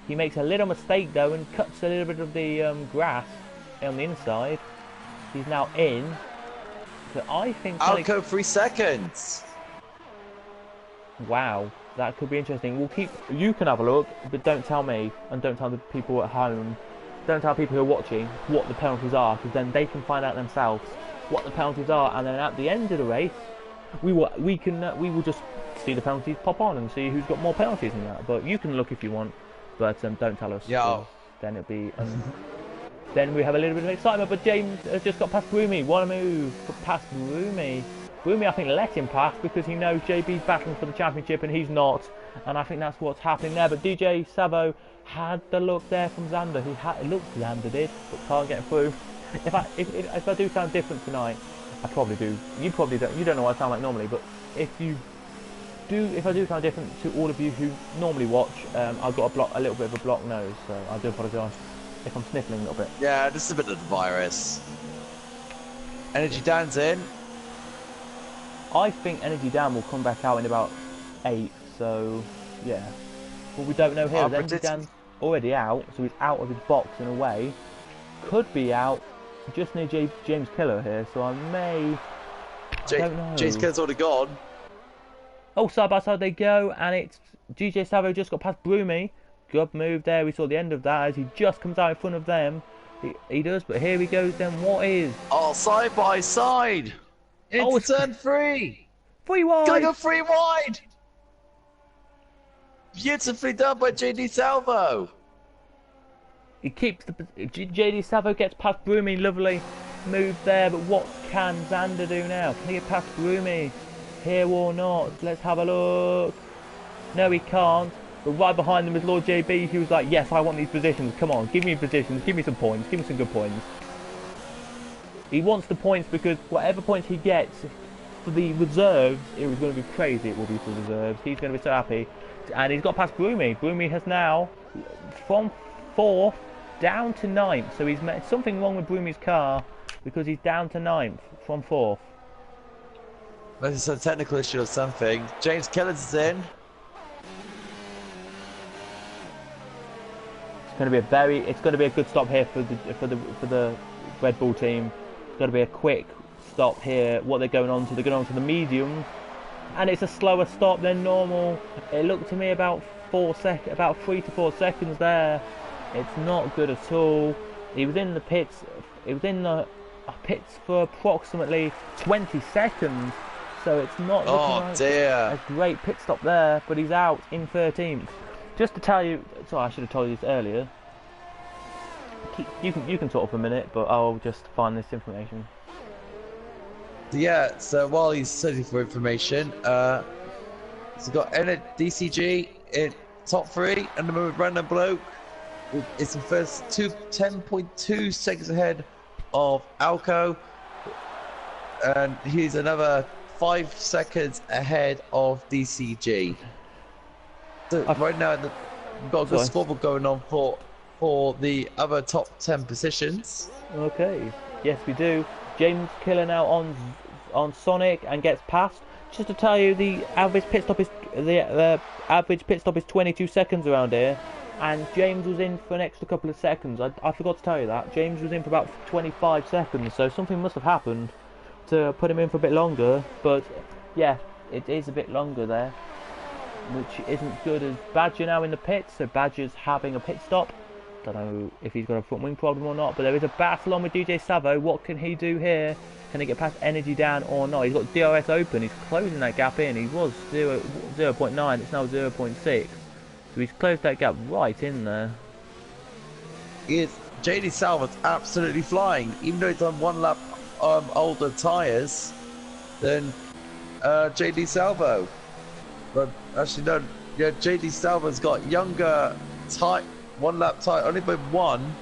He makes a little mistake though and cuts a little bit of the grass on the inside. He's now in. So I think Alco 3 seconds. Wow, that could be interesting. We'll keep. You can have a look, but don't tell me, and don't tell the people at home. Don't tell people who are watching what the penalties are, because then they can find out themselves what the penalties are, and then at the end of the race, we will just see the penalties pop on and see who's got more penalties than that. But you can look if you want, but don't tell us. Yeah. Then it'll be. Then we have a little bit of excitement, but James has just got past Broomy. What a move past Broomy. Broomy, I think, let him pass because he knows JB's battling for the championship and he's not. And I think that's what's happening there. But DJ Savo had the look there from Xander. It looks Xander did, but can't get through. If I do sound different tonight, I probably do. You probably don't. You don't know what I sound like normally, but if I do sound different to all of you who normally watch, I've got a little bit of a blocked nose, so I do apologise if I'm sniffling a little bit. Yeah, this is a bit of the virus. Energy Dan's in. I think Energy Dan will come back out in about 8, so yeah. What we don't know here is Energy Dan's already out, so he's out of his box in a way. Could be out just near James Killer here, so I don't know. James Killer's already gone. Oh, side by side they go, and it's GJ Savo just got past Broomy. Good move there. We saw the end of that as he just comes out in front of them. He does, but here he goes then. What is? Oh, side by side. Into turn 3. 3 wide. Gotta go 3 wide. Beautifully done by JD Salvo. He keeps the JD Salvo gets past Broomy. Lovely move there, but what can Xander do now? Can he get past Broomy here or not? Let's have a look. No, he can't. But right behind them is Lord JB. He was like, yes, I want these positions. Come on, give me positions. Give me some points. Give me some good points. He wants the points because whatever points he gets for the reserves, it was going to be crazy. It will be for the reserves. He's going to be so happy. And he's got past Broomy. Broomy has now, from 4th down to 9th. So he's met something wrong with Broomy's car because he's down to 9th from 4th. There's a technical issue or something. James Killers is in. It's going to be a good stop here for the Red Bull team. It's going to be a quick stop here. What they're going on to? They're going on to the mediums, and it's a slower stop than normal. It looked to me about 3 to 4 seconds there. It's not good at all. He was in the pits it was in the pits for approximately 20 seconds. So it's not looking like a great pit stop there, but he's out in 13th. Just to tell you, sorry, I should have told you this earlier. You can talk for a minute, but I'll just find this information. Yeah, so while he's searching for information, he's got DCG in top 3, and the random bloke is the first 10.2 seconds ahead of Alco, and he's another 5 seconds ahead of DCG. So right now, we've got a good scoreboard going on for the other top 10 positions. Okay, yes we do. James Killer now on Sonic and gets passed. Just to tell you, the average pit stop is 22 seconds around here, and James was in for an extra couple of seconds. I forgot to tell you that. James was in for about 25 seconds, so something must have happened to put him in for a bit longer. But yeah, it is a bit longer there, which isn't good. As Badger now in the pits, so Badger's having a pit stop. Don't know if he's got a front wing problem or not, but there is a battle on with DJ Savo. What can he do here? Can he get past Energy Down or not? He's got DRS open. He's closing that gap in. He was 0.9. It's now 0.6. So he's closed that gap right in there. JD Salvo's absolutely flying, even though he's on 1 lap older tyres than JD Salvo. But actually, no. Yeah, JD Salvo's got younger 1 lap tyre, only by 1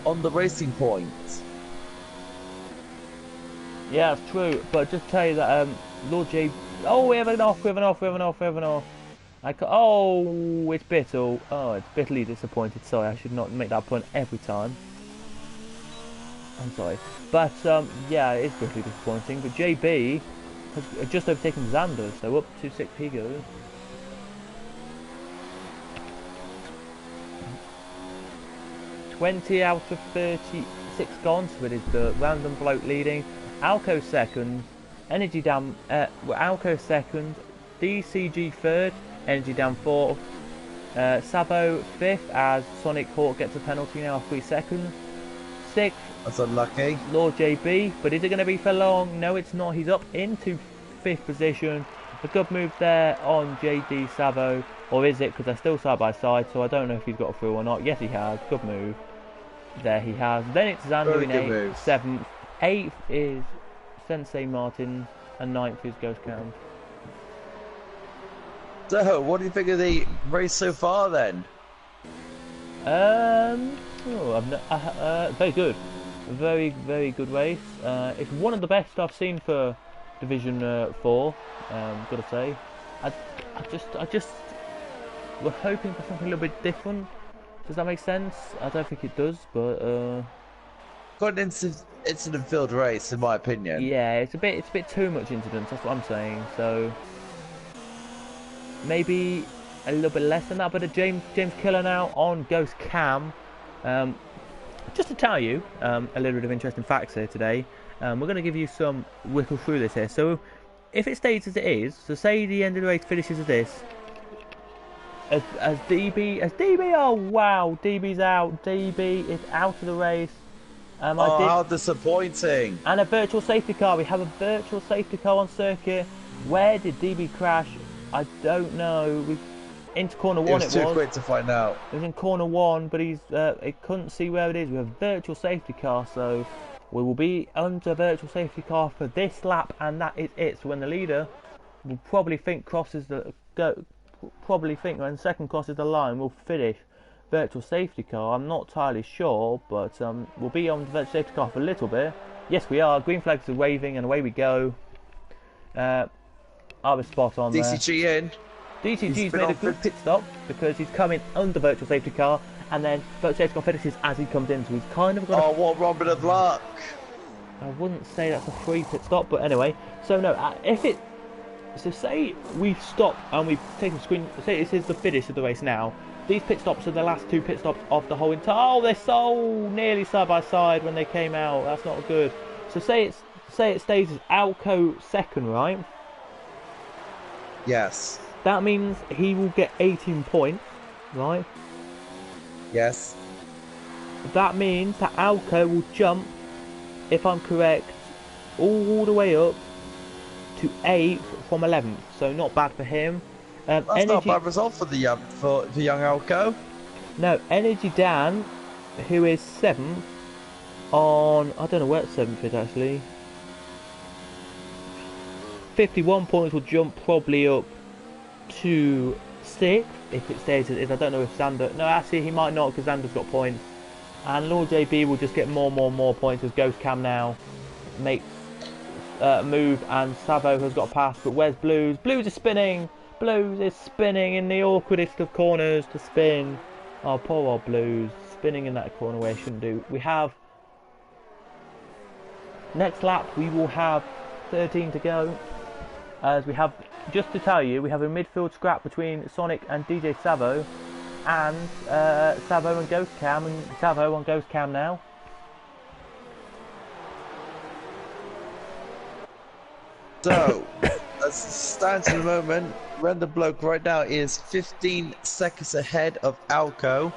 on the Racing Point. Yeah, that's true. But just to tell you that Lord J. Oh, we have an off. Oh, it's Bittle. Oh, it's bitterly disappointed. Sorry, I should not make that point every time. I'm sorry. But, yeah, it is bitterly disappointing. But JB has just overtaken Xander, so up to 6th he goes. $20 out of 36 gone, so it is the random bloke leading. Alco second, Energy Down, Alco second, DCG third, Energy Down fourth, Sabo fifth as Sonic Hawk gets a penalty now, 3 seconds. Sixth, that's unlucky. Lord JB, but is it going to be for long? No, it's not. He's up into 5th position. A good move there on JD Savo, or is it? Because they're still side by side, so I don't know if he's got through or not. Yes, he has. Good move. There he has. Then it's Xander in 8th, 7th. 8th is Sensei Martin, and 9th is Ghost Cam. So, what do you think of the race so far then? Very good. Very, very good race. It's one of the best I've seen for Division 4. Gotta say, I just we're hoping for something a little bit different. Does that make sense? I don't think it does, but got an incident-filled race, in my opinion. Yeah, it's a bit too much incidents. That's what I'm saying. So maybe a little bit less than that. But a James Killer now on Ghost Cam. Just to tell you a little bit of interesting facts here today. We're going to give you some whittle through this here. So if it stays as it is, so say the end of the race finishes as this. As DB, oh wow, DB's out. DB is out of the race. How disappointing! And a virtual safety car. We have a virtual safety car on circuit. Where did DB crash? I don't know. Into corner 1 it was. Too quick to find out. It was in corner 1, but it couldn't see where it is. We have a virtual safety car, so we will be under virtual safety car for this lap, and that is it. So when the leader will probably think crosses the when second crosses the line, we'll finish virtual safety car. I'm not entirely sure, but we'll be on the virtual safety car for a little bit. Yes, we are. Green flags are waving, and away we go. I was spot on there. DCG in. DCG's made a good pit stop because he's coming under virtual safety car, and then virtual safety car finishes as he comes in, so he's kind of got. Oh, what a run of luck! I wouldn't say that's a free pit stop, but anyway. So no, so say we stop and we take a screen. Say this is the finish of the race now. These pit stops are the last 2 pit stops of the whole entire. Oh, they're so nearly side by side when they came out. That's not good. So say it stays as Alco second, right? Yes. That means he will get 18 points, right? Yes. that means that Alco will jump, if I'm correct, all the way up to 8th from 11th. So not bad for him. That's not a bad result for the young Alco. No, Energy Dan, who is 7th on, I don't know where 7th is actually. 51 points, will jump probably up to 6th if it stays as it is. I don't know if Xander, no actually he might not because Xander's got points. And Lord JB will just get more points as Ghost Cam now makes move, and Savo has got a pass, but where's Blues? Blues is spinning! Blues is spinning in the awkwardest of corners to spin. Oh, poor old Blues, spinning in that corner where he shouldn't do. We have, next lap we will have 13 to go, as we have, just to tell you, we have a midfield scrap between Sonic and DJ Savo, and Savo and Ghost Cam, and Savo on Ghost Cam now. So, as it stands at the moment, Random Bloke right now is 15 seconds ahead of Alco.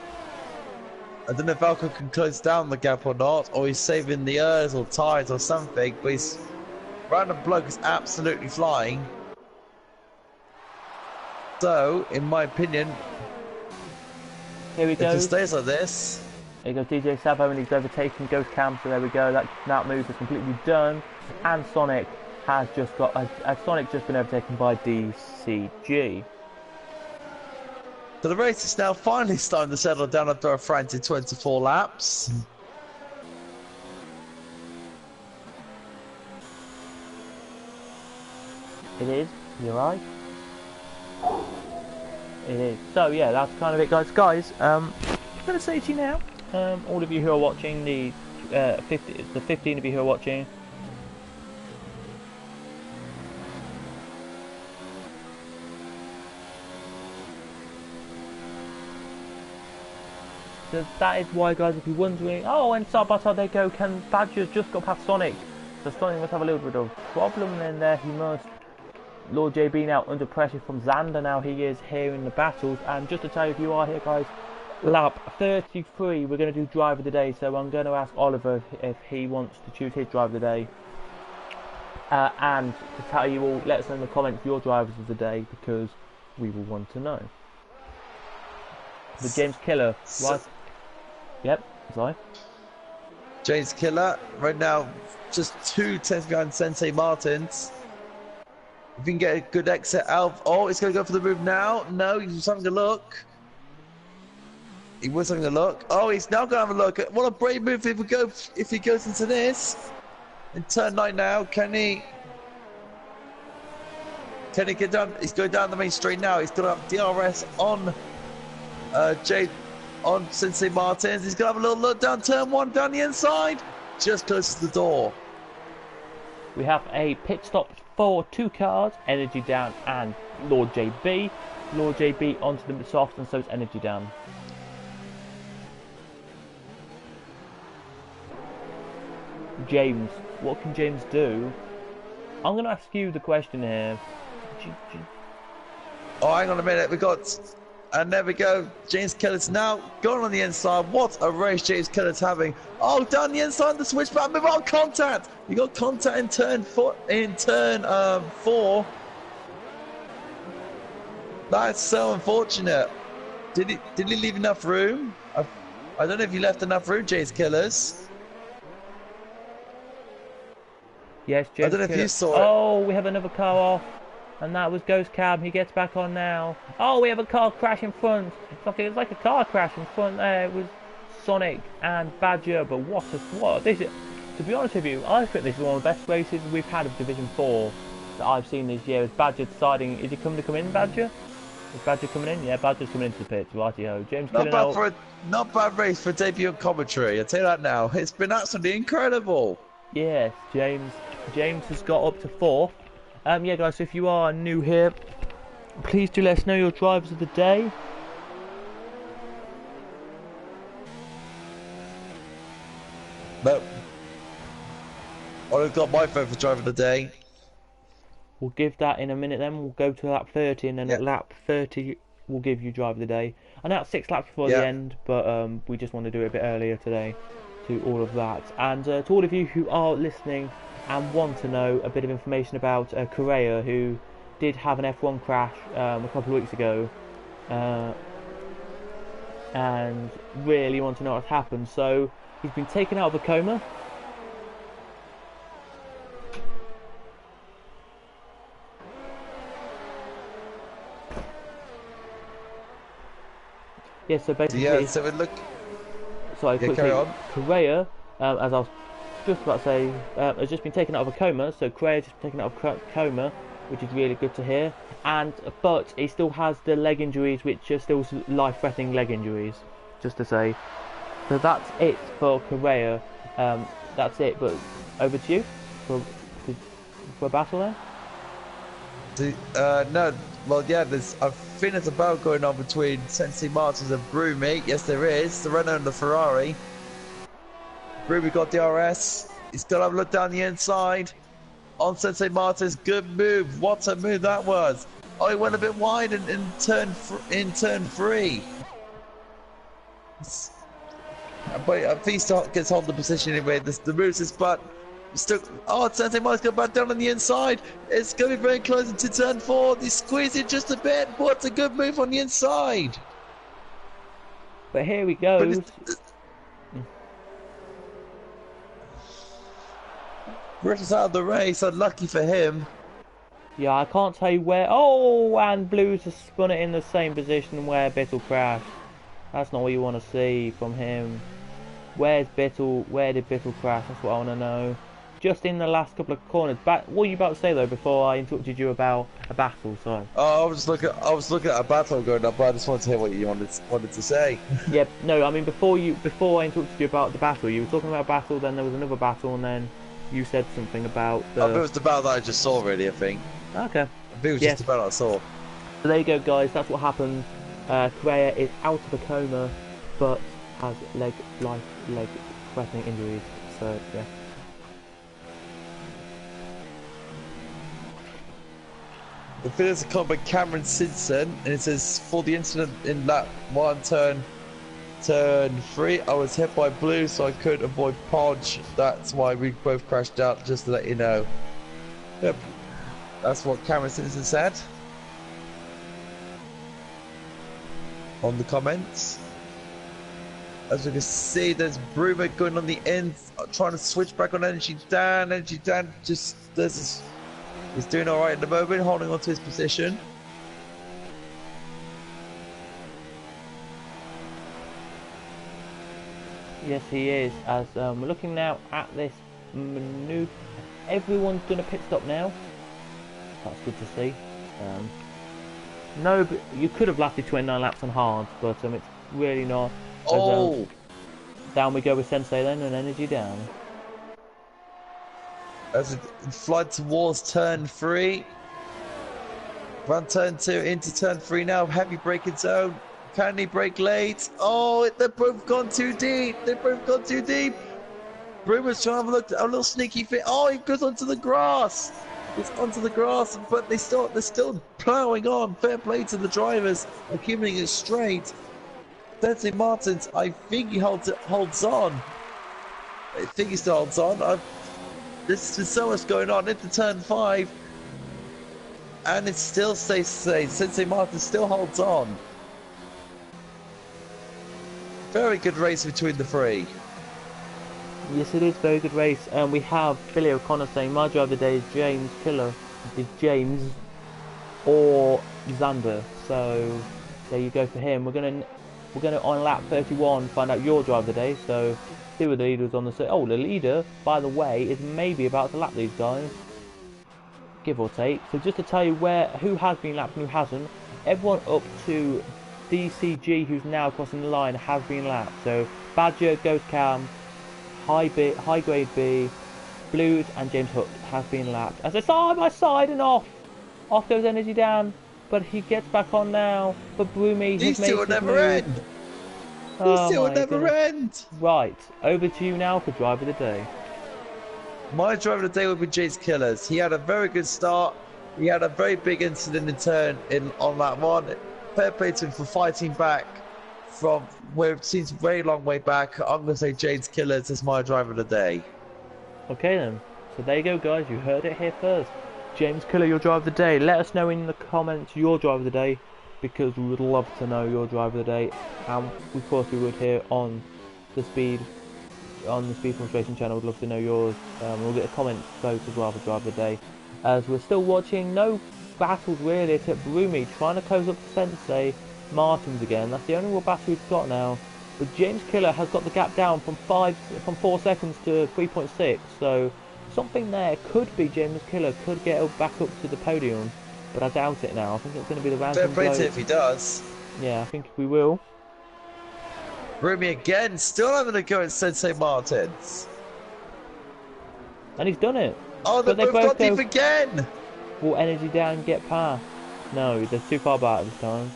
I don't know if Alco can close down the gap or not, or he's saving the ears or tires or something, but Random Bloke is absolutely flying. So, in my opinion, here we go. If it stays like this. Here goes DJ Savo, and he's overtaken Ghost Cam, so there we go, that move is completely done. And Sonic has just been overtaken by DCG. So the race is now finally starting to settle down after a frantic 24 laps. It is, you're right. It is. So yeah, that's kind of it, guys. I'm going to say to you now, all of you who are watching, the 15 of you who are watching, so that is why, guys, if you're wondering, oh, and side by side they go, can Badger just got past Sonic? So Sonic must have a little bit of problem in there, he must. Lord JB now under pressure from Xander, now he is here in the battles. And just to tell you, if you are here, guys, lap 33, we're going to do driver of the day. So I'm going to ask Oliver if he wants to choose his driver of the day. And to tell you all, let us know in the comments your drivers of the day, because we will want to know. The James Killer, right? Yep, sorry. James Killer, right now, just 2 tenths behind Sensei Martins. If you can get a good exit out. Oh, he's going to go for the move now. No, he's having a look. He was having a look. Oh, he's now going to have a look. What a brave move if he goes into this. In turn 9 now, can he get down? He's going down the main straight now. He's going to have DRS on on Sensei Martins. He's going to have a little look down turn 1, down the inside. Just close to the door. We have a pit stop for 2 cars, Energy Down and Lord JB. Lord JB onto the soft, and so is Energy Down. James, what can James do? I'm going to ask you the question here. Oh, hang on a minute. We got, and there we go. James Keller's now going on the inside. What a race James Keller's having. Oh, down the inside, the switchback. Move on, contact. You got contact in turn 4. That's so unfortunate. Did he leave enough room? I don't know if you left enough room, James Killers. Yes, James. I don't know if you saw it. Oh, we have another car off, and that was Ghost Cab. He gets back on now. Oh, we have a car crash in front. It's like a car crash in front there. It was Sonic and Badger, but what this is. To be honest with you, I think this is one of the best races we've had of Division 4 that I've seen this year. Is Badger deciding, is he coming to come in, Badger? Is Badger coming in? Yeah, Badger's coming into the pits. Righty-ho. James not bad race for debut commentary, I'll tell you that now. It's been absolutely incredible. Yes, James has got up to 4th. Yeah, guys, so if you are new here, please do let us know your drivers of the day. No. I've got my vote for driver of the day. We'll give that in a minute then. We'll go to lap 30, and then at lap 31 we'll give you drive of the day. I know it's 6 laps before the end, but we just want to do it a bit earlier today to all of that. And to all of you who are listening and want to know a bit of information about Correa, who did have an F1 crash a couple of weeks ago, and really want to know what's happened. So he's been taken out of a coma. Yeah, so basically, so it look. Sorry, quickly, carry on. Correa, as I was just about to say, has just been taken out of a coma. So Correa's just been taken out of a coma, which is really good to hear. But he still has the leg injuries, which are still life-threatening leg injuries. Just to say, so that's it for Correa. That's it. But over to you for a battle there. No, well, yeah, I think there's a battle going on between Sensei Martins and Brumi. Yes, there is. The Renault and the Ferrari. Brumi got DRS. He's got to have a look down the inside. On Sensei Martins, good move. What a move that was. Oh, he went a bit wide in turn 3. But I think he still gets hold of the position anyway. The moves is but. Still, Sensei Martin's got back down on the inside. It's going to be very close into turn 4. He's squeezing just a bit. What a good move on the inside. But here we go. Britain's out of the race. Unlucky for him. Yeah, I can't tell you where. Oh, and Blues has spun it in the same position where Bittle crashed. That's not what you want to see from him. Where's Bittle? Where did Bittle crash? That's what I want to know. Just in the last couple of corners. What were you about to say though before I interrupted you about a battle? Sorry. Oh, I was looking at a battle going up, but I just wanted to hear what you wanted to say. Yeah, no, I mean before I interrupted you about the battle, you were talking about a battle, then there was another battle, and then you said something about the... it was the battle that I just saw, really, I think. Okay. I think it was just the battle I saw. So there you go, guys, that's what happened. Correa is out of a coma, but has leg-threatening injuries, so yeah. The video is a comment by Cameron Simpson, and it says, for the incident in lap 1, turn 3, I was hit by Blue, so I couldn't avoid Podge. That's why we both crashed out, just to let you know. Yep, that's what Cameron Simpson said on the comments. As you can see, there's Brumer going on the end, trying to switch back on Energy Dan. Energy Dan just he's doing all right at the moment, holding on to his position. Yes, he is. As we're looking now at this maneuver, everyone's done a pit stop now. That's good to see. No, but you could have lasted 29 laps on hard, but it's really not. As, down we go with Sensei then, and Energy down. As it flies towards turn 3. Run turn 2 into turn 3 now. Heavy braking zone. Can he brake late? Oh, they've both gone too deep. They've both gone too deep. Brumer's trying to have a little sneaky fit. Oh, he goes onto the grass. It's onto the grass, but they're still ploughing on. Fair play to the drivers. They're keeping it straight. Sensei Martins, I think he holds on. I think he still holds on. There's so much going on into turn 5, and it still stays the same. Sensei Martin still holds on. Very good race between the 3. Yes, it is very good race. We have Billy O'Connor saying my driver of the day is James Killer, is James or Xander. So there you go for him. We're gonna on lap 31 find out your driver of the day. So see where the leader was on the circuit. Oh, the leader, by the way, is maybe about to lap these guys, give or take. So just to tell you who has been lapped and who hasn't, everyone up to DCG, who's now crossing the line, has been lapped. So Badger, Ghost Cam, High Grade B, Blues, and James Hook have been lapped. As I side by side and off goes Energy Dan, but he gets back on now. But Brumi, these two will never end. These two will never end. Right, over to you now for driver of the day. My driver of the day would be James Killers. He had a very good start. He had a very big incident on lap 1. fair play to him for fighting back from where it seems a very long way back. I'm going to say James Killers is my driver of the day. Okay then. So there you go, guys. You heard it here first. James Killer, your driver of the day. Let us know in the comments your driver of the day, because we would love to know your driver of the day, and of course we would here on the Speed Performance Racing channel. Would love to know yours. We'll get a comment vote as well for driver of the day. As we're still watching, no battles really except Brumi trying to close up the Sensei Martins again. That's the only real battle we've got now. But James Killer has got the gap down from 4 seconds to 3.6. So something there could be James Killer could get back up to the podium, but I doubt it now. I think it's going to be the random Fair play to if he does. Yeah, I think we will. Rumi again, still having a go at Sensei Martins. And he's done it. Oh, they both got deep again. Full energy down, get past. No, they're too far back this time.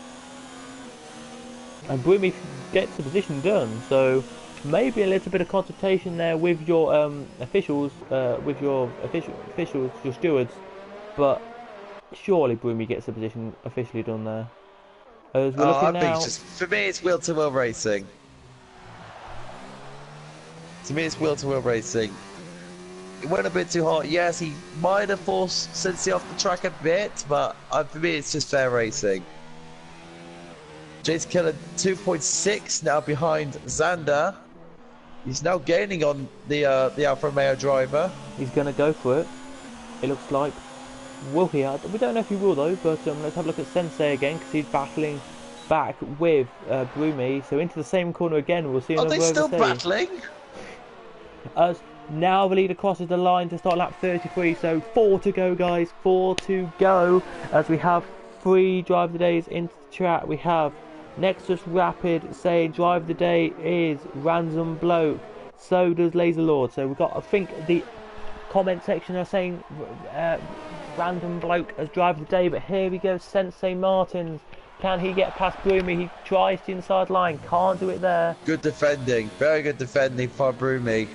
And Brumi gets the position done, so maybe a little bit of consultation there with your officials, your stewards, but surely Brumi gets the position officially done there. As we're looking now, for me, it's wheel to wheel racing. To me, it's wheel to wheel racing. It went a bit too hot. Yes, he might have forced Sensei off the track a bit, but for me, it's just fair racing. James Killer 2.6 now behind Xander. He's now gaining on the Alfa Romeo driver. He's going to go for it. It looks like. Will he? We don't know if he will though, but let's have a look at Sensei again, because he's battling back with Brumi. So into the same corner again, we'll see another Are they still battling? As now the leader crosses the line to start lap 33, so 4 to go, guys, 4 to go. As we have 3 drive of the days into the chat. We have Nexus Rapid saying drive of the day is Ransom Bloke. So does Laser Lord. So we've got, I think the comment section are saying Random Bloke as drive of the day, but here we go, Sensei Martins. Can he get past Brumi? He tries the inside line, can't do it there. Good defending, very good defending for Brumi.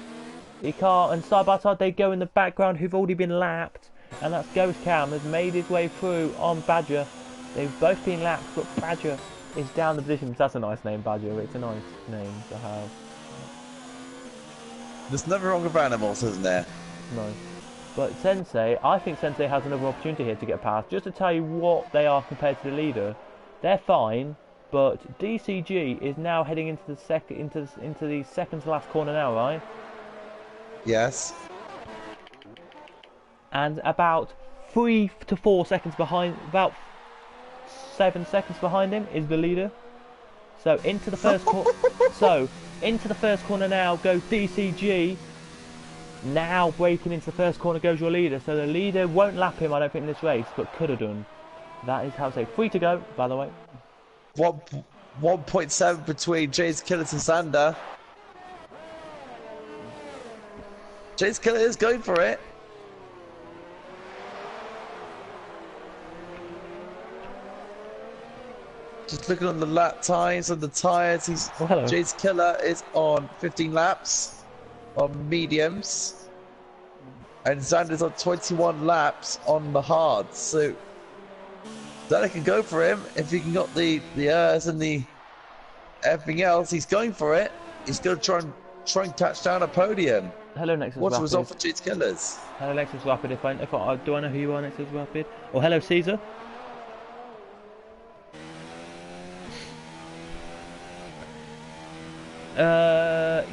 He can't, and side by side they go in the background, who've already been lapped, and that's Ghost Cam has made his way through on Badger. They've both been lapped, but Badger is down the position. That's a nice name, Badger. It's a nice name to have. There's nothing wrong with animals, isn't there? No. But Sensei, I think Sensei has another opportunity here to get past. Just to tell you what they are compared to the leader, they're fine, but DCG is now heading into the second to last corner now, right? Yes. And about 3 to 4 seconds behind, about 7 seconds behind him is the leader. So into the first into the first corner now goes DCG. Now breaking into the first corner goes your leader. So the leader won't lap him, I don't think, in this race, but could have done. That is how to say 3 to go, by the way. 1.7 between James Killers and Sander. James Killer is going for it. Just looking on the lap times and the tyres, James Killer is on 15 laps on mediums, and Xander's on 21 laps on the hards. So that can go for him if he can got the airs and the everything else. He's going for it. He's going to try and touch down a podium. Hello, Nexus What's Rapid. the result for James Killers? Hello, Nexus Rapid. Do I know who you are, Nexus Rapid? Or hello, Caesar.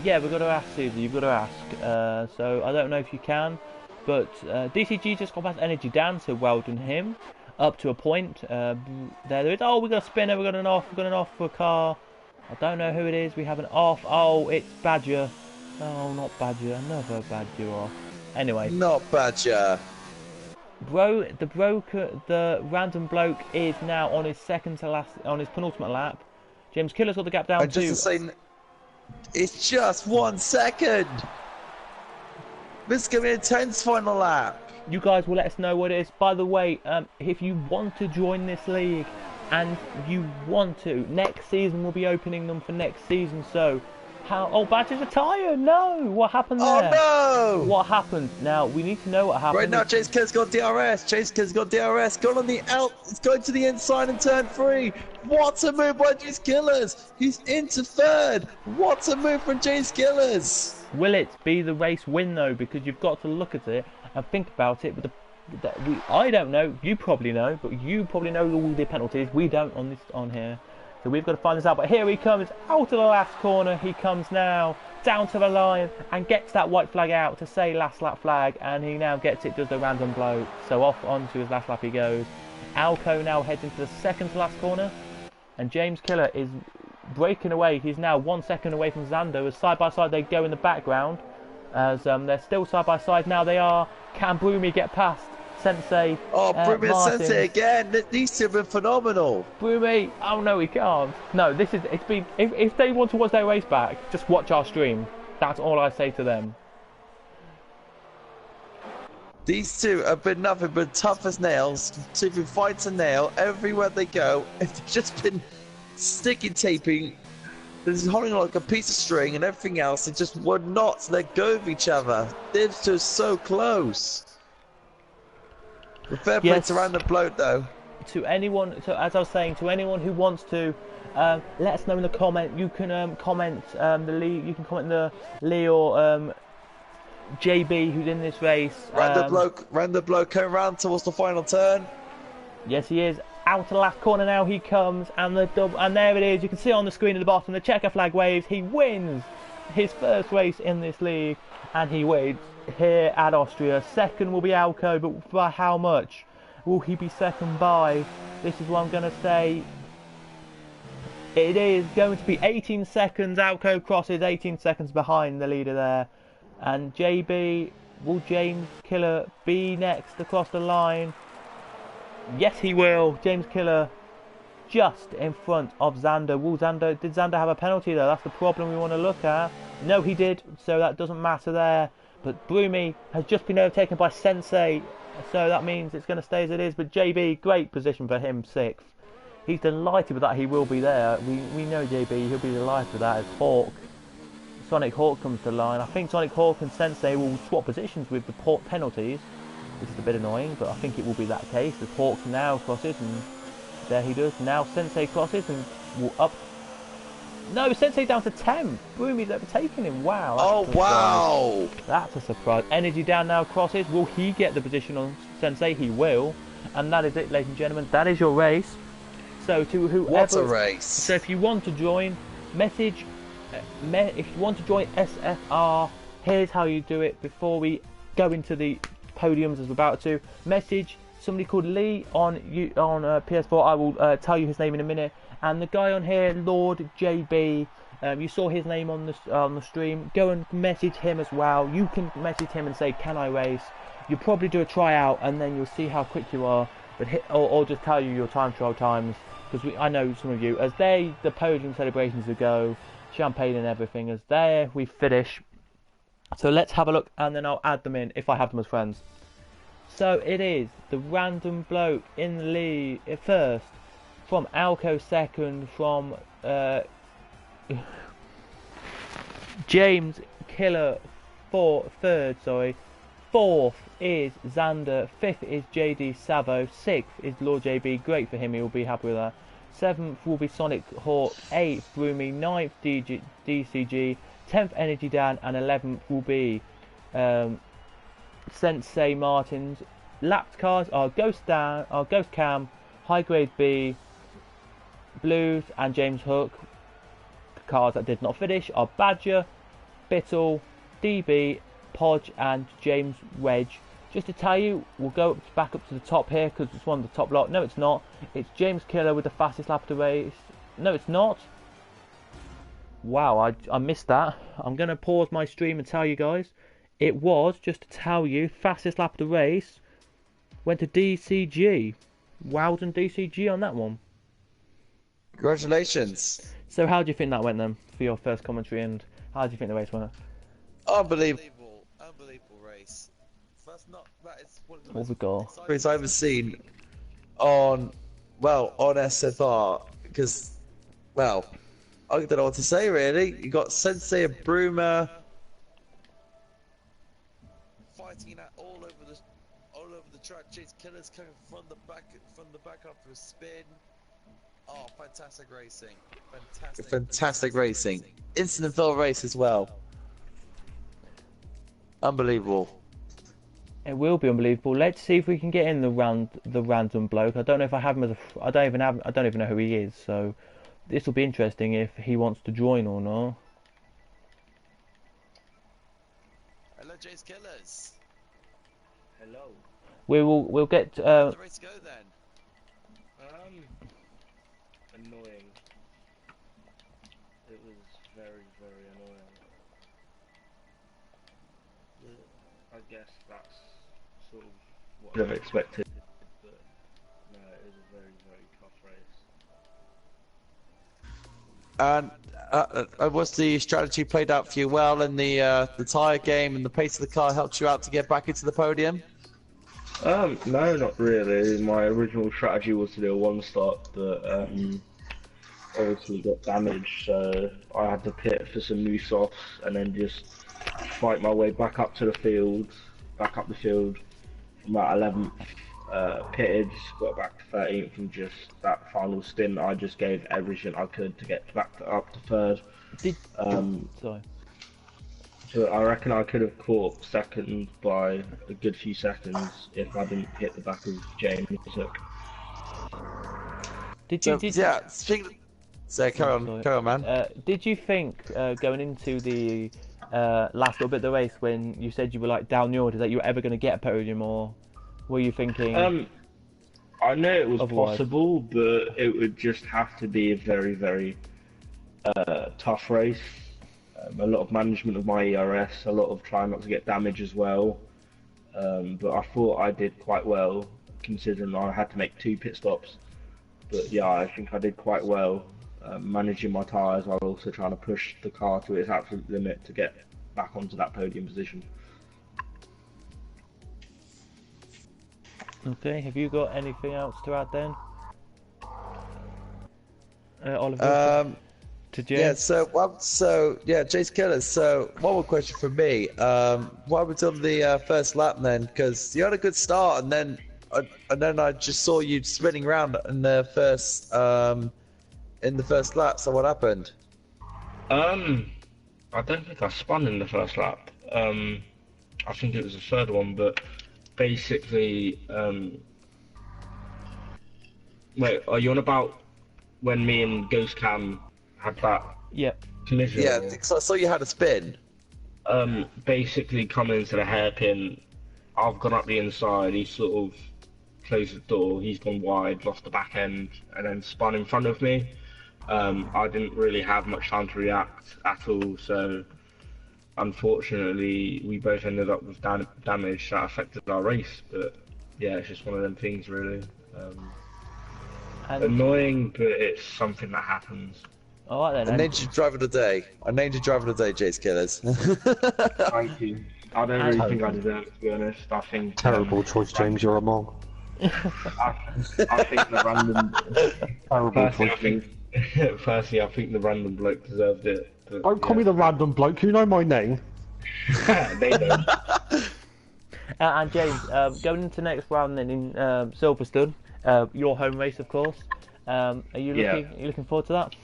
Yeah, we've got to ask Caesar. You've got to ask. So I don't know if you can, but DCG just got past Energy Dan, so well done him. Up to a point. There is. Oh, we got a spinner. We got an off. We got an off for a car. I don't know who it is. We have an off. Oh, it's Badger. No, not Badger. Another Badger off. Anyway. Not Badger. The random bloke is now on his penultimate lap. James Killer's got the gap down too. It's just 1 second. This is going to be an intense final lap. You guys will let us know what it is. By the way, if you want to join this league and you want to, next season we'll be opening them for next season. So How? Oh, Badger's retired. No, what happened Oh there? no! What happened? Now we need to know what Right happened. now, Chase Killer's got DRS. Chase Killer's got DRS. Going on the out. It's going to the inside and turn 3. What a move by Chase Killers. He's into 3rd. What a move from Chase Killers. Will it be the race win though? Because you've got to look at it and think about it. But I don't know. You probably know, but you probably know all the penalties. We don't on here. So we've got to find this out. But here he comes out of the last corner. He comes now down to the line and gets that white flag out to say last lap flag. And he now gets it, does the random blow. So off onto his last lap he goes. Alco now heads into the second to last corner. And James Killer is breaking away. He's now 1 second away from Zando. As side by side they go in the background. As they're still side by side now. They are. Can Brumi get past Sensei? Oh, Brumi and Martin. Sensei again. These two have been phenomenal. Brumi, oh no, he can't. No, it's been. If they want to watch their race back, just watch our stream. That's all I say to them. These two have been nothing but tough as nails. To fight to nail everywhere they go. They've just been sticky taping. They're just holding like a piece of string and everything else. They just would not let go of each other. They're just so close. The fair play to Random Bloat though. To anyone, as I was saying, to anyone who wants to, let us know in the comment. You can comment the Lee. You can comment the Lee or JB who's in this race. Random Bloat coming round towards the final turn. Yes, he is. Out to the last corner now he comes, and there it is. You can see on the screen at the bottom the checker flag waves. He wins his first race in this league, and he wins here at Austria. Second will be Alco, but by how much will he be second by? This is what I'm going to say. It is going to be 18 seconds. Alco crosses 18 seconds behind the leader there. And JB, will James Killer be next across the line? Yes, he will. James Killer just in front of Xander. Did Xander have a penalty though? That's the problem we want to look at. No, he did, so that doesn't matter there. But Brumi has just been overtaken by Sensei, so that means it's going to stay as it is. But JB, great position for him, 6th. He's delighted with that. He will be there. We know JB. He'll be delighted with that as Sonic Hawk comes to line. I think Sonic Hawk and Sensei will swap positions with the penalties, which is a bit annoying, but I think it will be that case. As Hawk now crosses, and there he does. Now Sensei crosses and will up. No, Sensei down to 10. Brumi's overtaking him. Wow. Oh, wow. That's a surprise. Energy down now crosses. Will he get the position on Sensei? He will. And that is it, ladies and gentlemen. That is your race. So to whoever... What a race. So if you want to join, message... if you want to join SFR, here's how you do it before we go into the podiums as we're about to. Message somebody called Lee on PS4. I will tell you his name in a minute. And the guy on here, Lord JB, you saw his name on the stream. Go and message him as well. You can message him and say, "Can I race?" You'll probably do a tryout, and then you'll see how quick you are. But or just tell you your time trial times, because I know some of you. As the podium celebrations will go, champagne and everything. As there we finish. So let's have a look, and then I'll add them in if I have them as friends. So it is the random bloke in the lead first. From Alco second, from James Killer third. Fourth is Xander, fifth is JD Savo, sixth is Lord JB, great for him, he will be happy with that. Seventh will be Sonic Hawk, eighth Brumi, ninth DCG, 10th Energy Dan, and 11th will be Sensei Martins. Lapped cars are Ghost Cam, High Grade B, Blues and James Hook. The cars that did not finish are Badger, Bittle, DB, Podge and James Wedge. Just to tell you, we'll go back up to the top here because it's one of the top lot. No, it's not. It's James Killer with the fastest lap of the race. No, it's not. Wow, I missed that. I'm going to pause my stream and tell you guys. It was, just to tell you, fastest lap of the race went to DCG. Wowden DCG on that one. Congratulations. So how do you think that went then, for your first commentary, and how do you think the race went? Unbelievable race. That is one of the most exciting races I've ever seen on SFR, because, well, I don't know what to say really. You got Sensei and Bruma fighting at all over the track. Chase Killers coming from the back after a spin. Oh, fantastic racing! Fantastic racing. Instant fill race as well. Unbelievable. It will be unbelievable. Let's see if we can get in the random bloke. I don't know if I have him as a. I don't even know who he is. So this will be interesting if he wants to join or not. Hello, Jace Killers. Hello. We'll get. How'd the race go then? Annoying. It was very, very annoying. I guess that's sort of what I've expected, but no, it was a very, very tough race. And was the strategy played out for you well, and the tyre game and the pace of the car helped you out to get back into the podium? No, not really. My original strategy was to do a one stop, but obviously got damaged, so I had to pit for some new softs and then just fight my way back up the field, from about 11th, pitted, got back to 13th, and just that final stint, I just gave everything I could to get up to third. Sorry. So I reckon I could have caught second by a good few seconds if I didn't hit the back of James. Carry on, man. Did you think going into the last little bit of the race when you said you were like down the order that you were ever going to get a podium, or were you thinking? I know it was otherwise? possible, but it would just have to be a very, very tough race. A lot of management of my ERS, a lot of trying not to get damage as well. But I thought I did quite well, considering I had to make 2 pit stops. But yeah, I think I did quite well managing my tyres while also trying to push the car to its absolute limit to get back onto that podium position. Okay, have you got anything else to add then? Oliver? To James? Yeah, Jace Killers. So, one more question from me. What was on the first lap then? Because you had a good start, and then I just saw you spinning around in the first lap. So, what happened? I don't think I spun in the first lap. I think it was the third one, but basically, wait, are you on about when me and Ghost Cam had that collision? Yeah, because I saw you had a spin. Basically coming into the hairpin, I've gone up the inside, he sort of closed the door, he's gone wide, lost the back end, and then spun in front of me. I didn't really have much time to react at all, so unfortunately we both ended up with damage that affected our race, but yeah, it's just one of them things really. Annoying, but it's something that happens. Alright then. I named you driver of the day. Jace Killers. Thank you. I don't really think I deserve it, to be honest. I think terrible choice, James. You're a mole. I think the random Terrible choice. Firstly, I think the random bloke deserved it. But, Don't call me the random bloke. You know my name. They don't. And James, going into next round then in Silverstone, your home race, of course. Are you looking forward to that?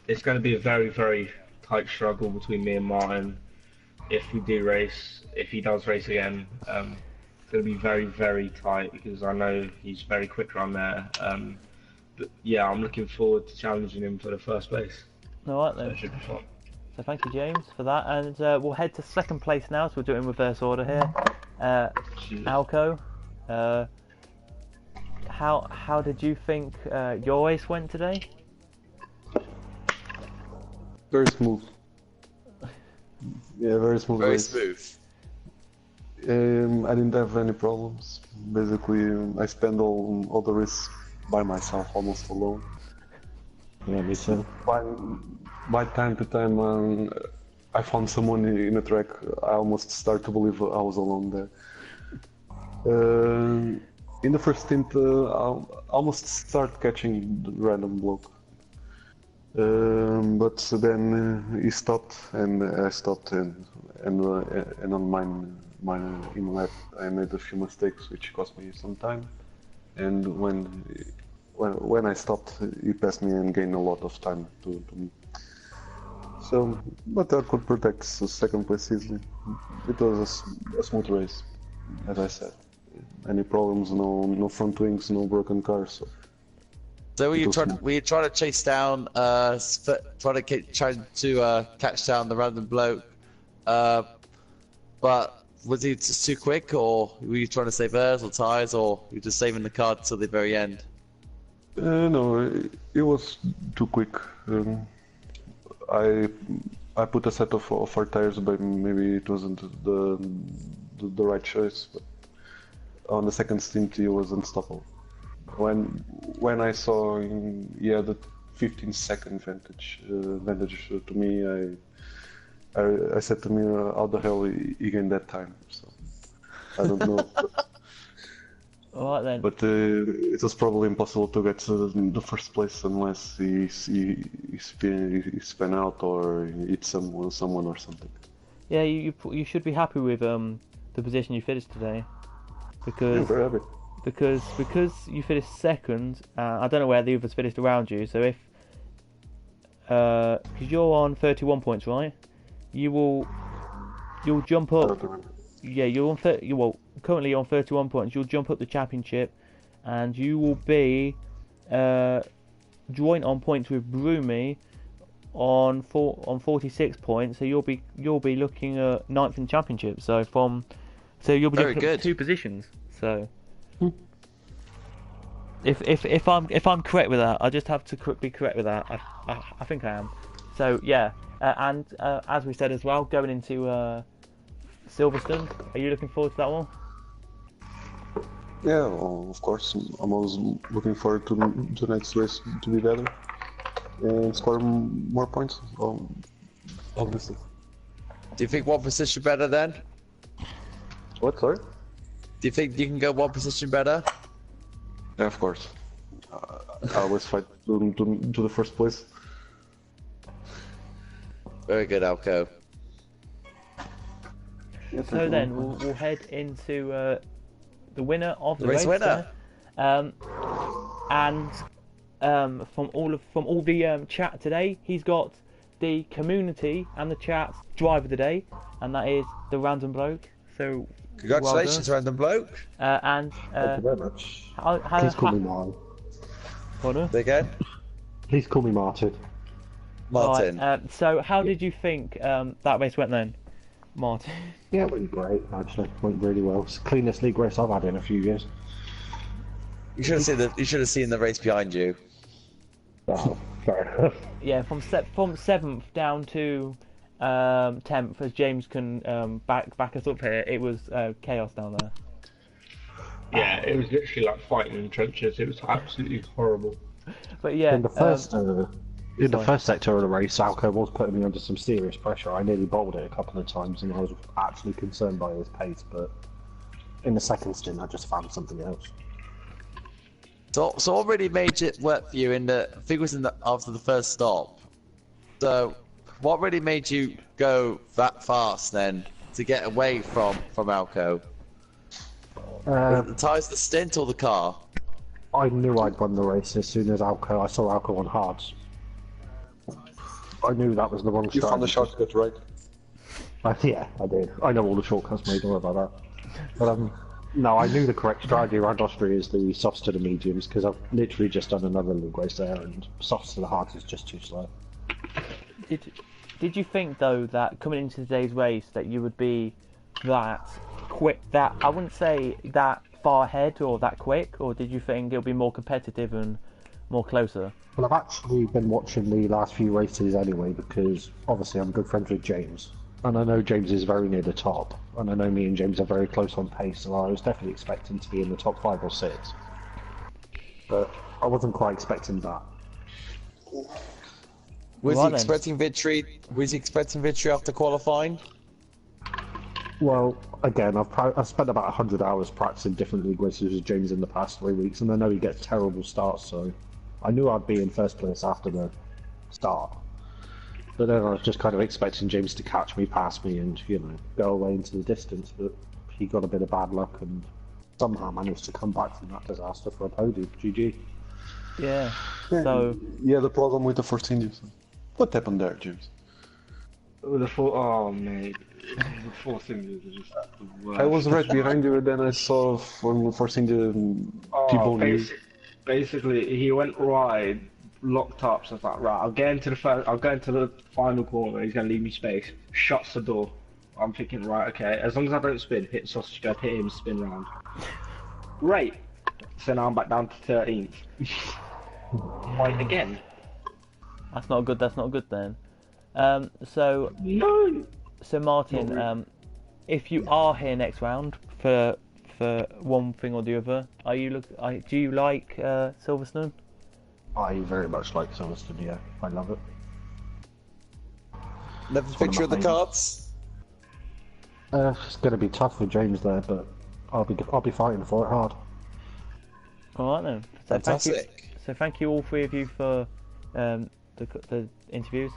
It's going to be a very, very tight struggle between me and Martin. If he does race again, it's going to be very, very tight because I know he's very quick around there. But yeah, I'm looking forward to challenging him for the first place. Alright then. So it should be fun. So thank you, James, for that. And we'll head to second place now, so we'll do it in reverse order here. Alco, how did you think your race went today? Very smooth. Yeah, very smooth. Very race. smooth. I didn't have any problems. Basically, I spent all the race by myself, almost alone. Yeah, me too. By time to time, I found someone in a track. I almost start to believe I was alone there. in the first stint, I almost start catching the random bloke. But then he stopped, and I stopped, and on mine in lap, I made a few mistakes, which cost me some time. And when I stopped, he passed me and gained a lot of time to me. So, but I could protect the second place easily. It was a smooth race, as I said. Any problems? No front wings, no broken cars. So were you trying to chase down, trying to catch down the random bloke, but was he just too quick, or were you trying to save airs or tyres, or were you just saving the car till the very end? No, it was too quick. I put a set of four tires, but maybe it wasn't the right choice. But on the second stint, he was unstoppable. When I saw he had a 15-second advantage to me, I said to me, how the hell he gained that time? So I don't know. Alright then. But it was probably impossible to get to the first place unless he spin out or hit someone or something. Yeah, you should be happy with the position you finished today, because I'm very happy. because you finished second. I don't know where the others finished around you. So if because you're on 31 points, right? You'll jump I up. don't remember. Yeah, you're on currently on 31 points. You'll jump up the championship, and you will be joint on points with Brumi on 46 points. So you'll be looking at 9th in the championship. So you'll be Very jumping up good. 2 positions. So if I'm correct with that, I just have to be correct with that. I think I am. So yeah, and as we said as well, going into Silverstone, are you looking forward to that one? Yeah, well, of course. I'm always looking forward to the next race to be better and score more points. Obviously. Do you think one position better then? What? Sorry? Do you think you can go one position better? Yeah, of course. I always fight to the first place. Very good, Alco. So then we'll head into the winner of the Race race. winner. And from all the chat today, he's got the community and the chat driver of the day, and that is the random bloke. So Congratulations, random bloke. and Thank you very much. Please call me Martin. Pardon? Again, Please call me Martin. Martin. Alright, so how did you think that race went then, Martin? Yeah, it went great, actually. Went really well. It's the cleanest league race I've had in a few years. You should have seen the race behind you. Oh, fair enough. Yeah, from 7th down to 10th, as James can back us up here, it was chaos down there. Yeah, it was literally like fighting in the trenches. It was absolutely horrible. But yeah, In the first sector of the race, Alco was putting me under some serious pressure. I nearly bowled it a couple of times, and I was actually concerned by his pace. But in the second stint, I just found something else. So what really made it work for you I think it was after the first stop. So what really made you go that fast then to get away from Alco? The tyres, the stint, or the car? I knew I'd won the race as soon as I saw Alco on hards. I knew that was the wrong You found the strategy. shortcut, right? Yeah, I did. I know all the shortcuts, mate. Don't worry about that. But no, I knew the correct strategy around Austria is the softs to the mediums, because I've literally just done another league race there, and softs to the hards is just too slow. Did you think though that coming into today's race that you would be that quick? That I wouldn't say that far ahead or that quick, or did you think it'll be more competitive and more closer? Well, I've actually been watching the last few races anyway, because obviously I'm good friends with James, and I know James is very near the top, and I know me and James are very close on pace, so I was definitely expecting to be in the top 5 or 6. But I wasn't quite expecting that. Was Right he then. expecting victory? Was he expecting victory after qualifying? Well, again, I've spent about 100 hours practicing different league races with James in the past 3 weeks, and I know he gets terrible starts, so I knew I'd be in first place after the start. But then I was just kind of expecting James to catch me, pass me, and, you know, go away into the distance, but he got a bit of bad luck and somehow managed to come back from that disaster for a podium. GG. Yeah. So Yeah, the problem with the first engines. What happened there, James? Oh mate, the fourth engines are just the worst. I was right behind you, and then I saw from the first engine people. Basically, he went wide, locked up. So I was like, right, I'll go into the final corner. He's gonna leave me space. Shuts the door. I'm thinking, right, okay. As long as I don't spin, hit sausage guard, hit him, spin round. Great. So now I'm back down to 13th. Right again. that's not good. That's not good then. So No. Martin, if you are here next round for one thing or the other, do you like Silverstone? I very much like Silverstone, yeah. I love it. Never picture of the cards. It's going to be tough for James there, but I'll be fighting for it hard. All right then. So Fantastic. Thank you all three of you for the interviews.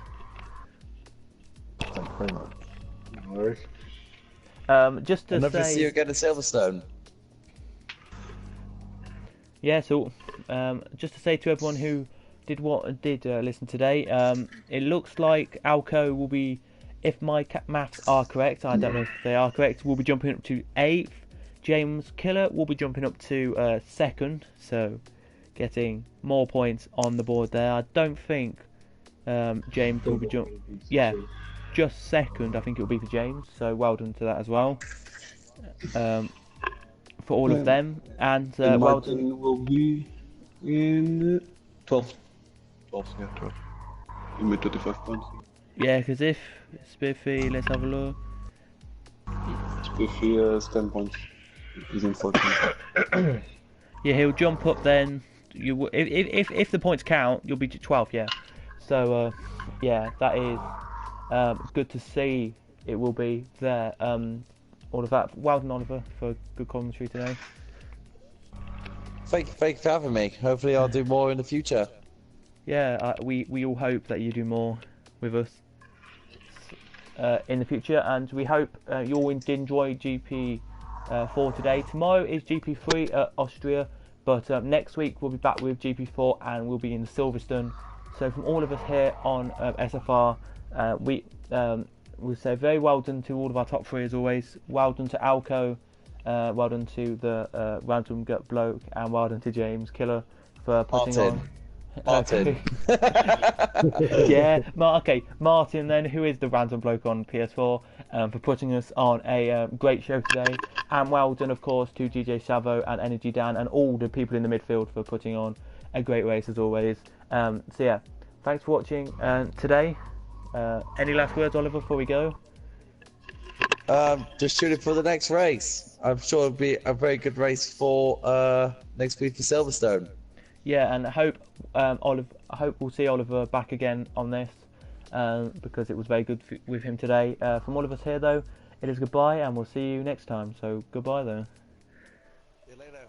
Thank you very much. No worries. Just to Never say, see you again at Silverstone. yeah. So just to say to everyone who did listen today, it looks like Alco will be, if my maths are correct, I don't know if they are correct, will be jumping up to 8th. James Killer will be jumping up to 2nd, so getting more points on the board there. I don't think James will be just 2nd. I think it will be for James. So well done to that as well. For all of them, and well done. Will be in 12th. 12th, yeah, 12th. You made 25 points. Yeah, because if Spiffy, let's have a look. Spiffy has 10 points. He's in 14th. Yeah, he'll jump up then. If the points count, you'll be 12th. Yeah. So yeah, that is good to see. It will be there. All of that. Well done, Oliver, for good commentary today. Thank you for having me. Hopefully I'll do more in the future. Yeah, we all hope that you do more with us in the future, and we hope you all did enjoy GP4 today. Tomorrow is GP3 at Austria, but next week we'll be back with GP4 and we'll be in Silverstone. So from all of us here on SFR, we'll say very well done to all of our top three as always. Well done to Alco, well done to the Random Gut Bloke, and well done to James Killer for putting on. Martin. Yeah, Martin then, who is the Random Bloke on PS4, for putting us on a great show today. And well done, of course, to DJ Savo and Energy Dan and all the people in the midfield for putting on a great race as always. So yeah, thanks for watching today. Any last words, Oliver, before we go? Just tune in for the next race. I'm sure it'll be a very good race for next week for Silverstone. Yeah, and I hope we'll see Oliver back again on this because it was very good with him today. From all of us here, though, it is goodbye, and we'll see you next time. So goodbye, though. See you later.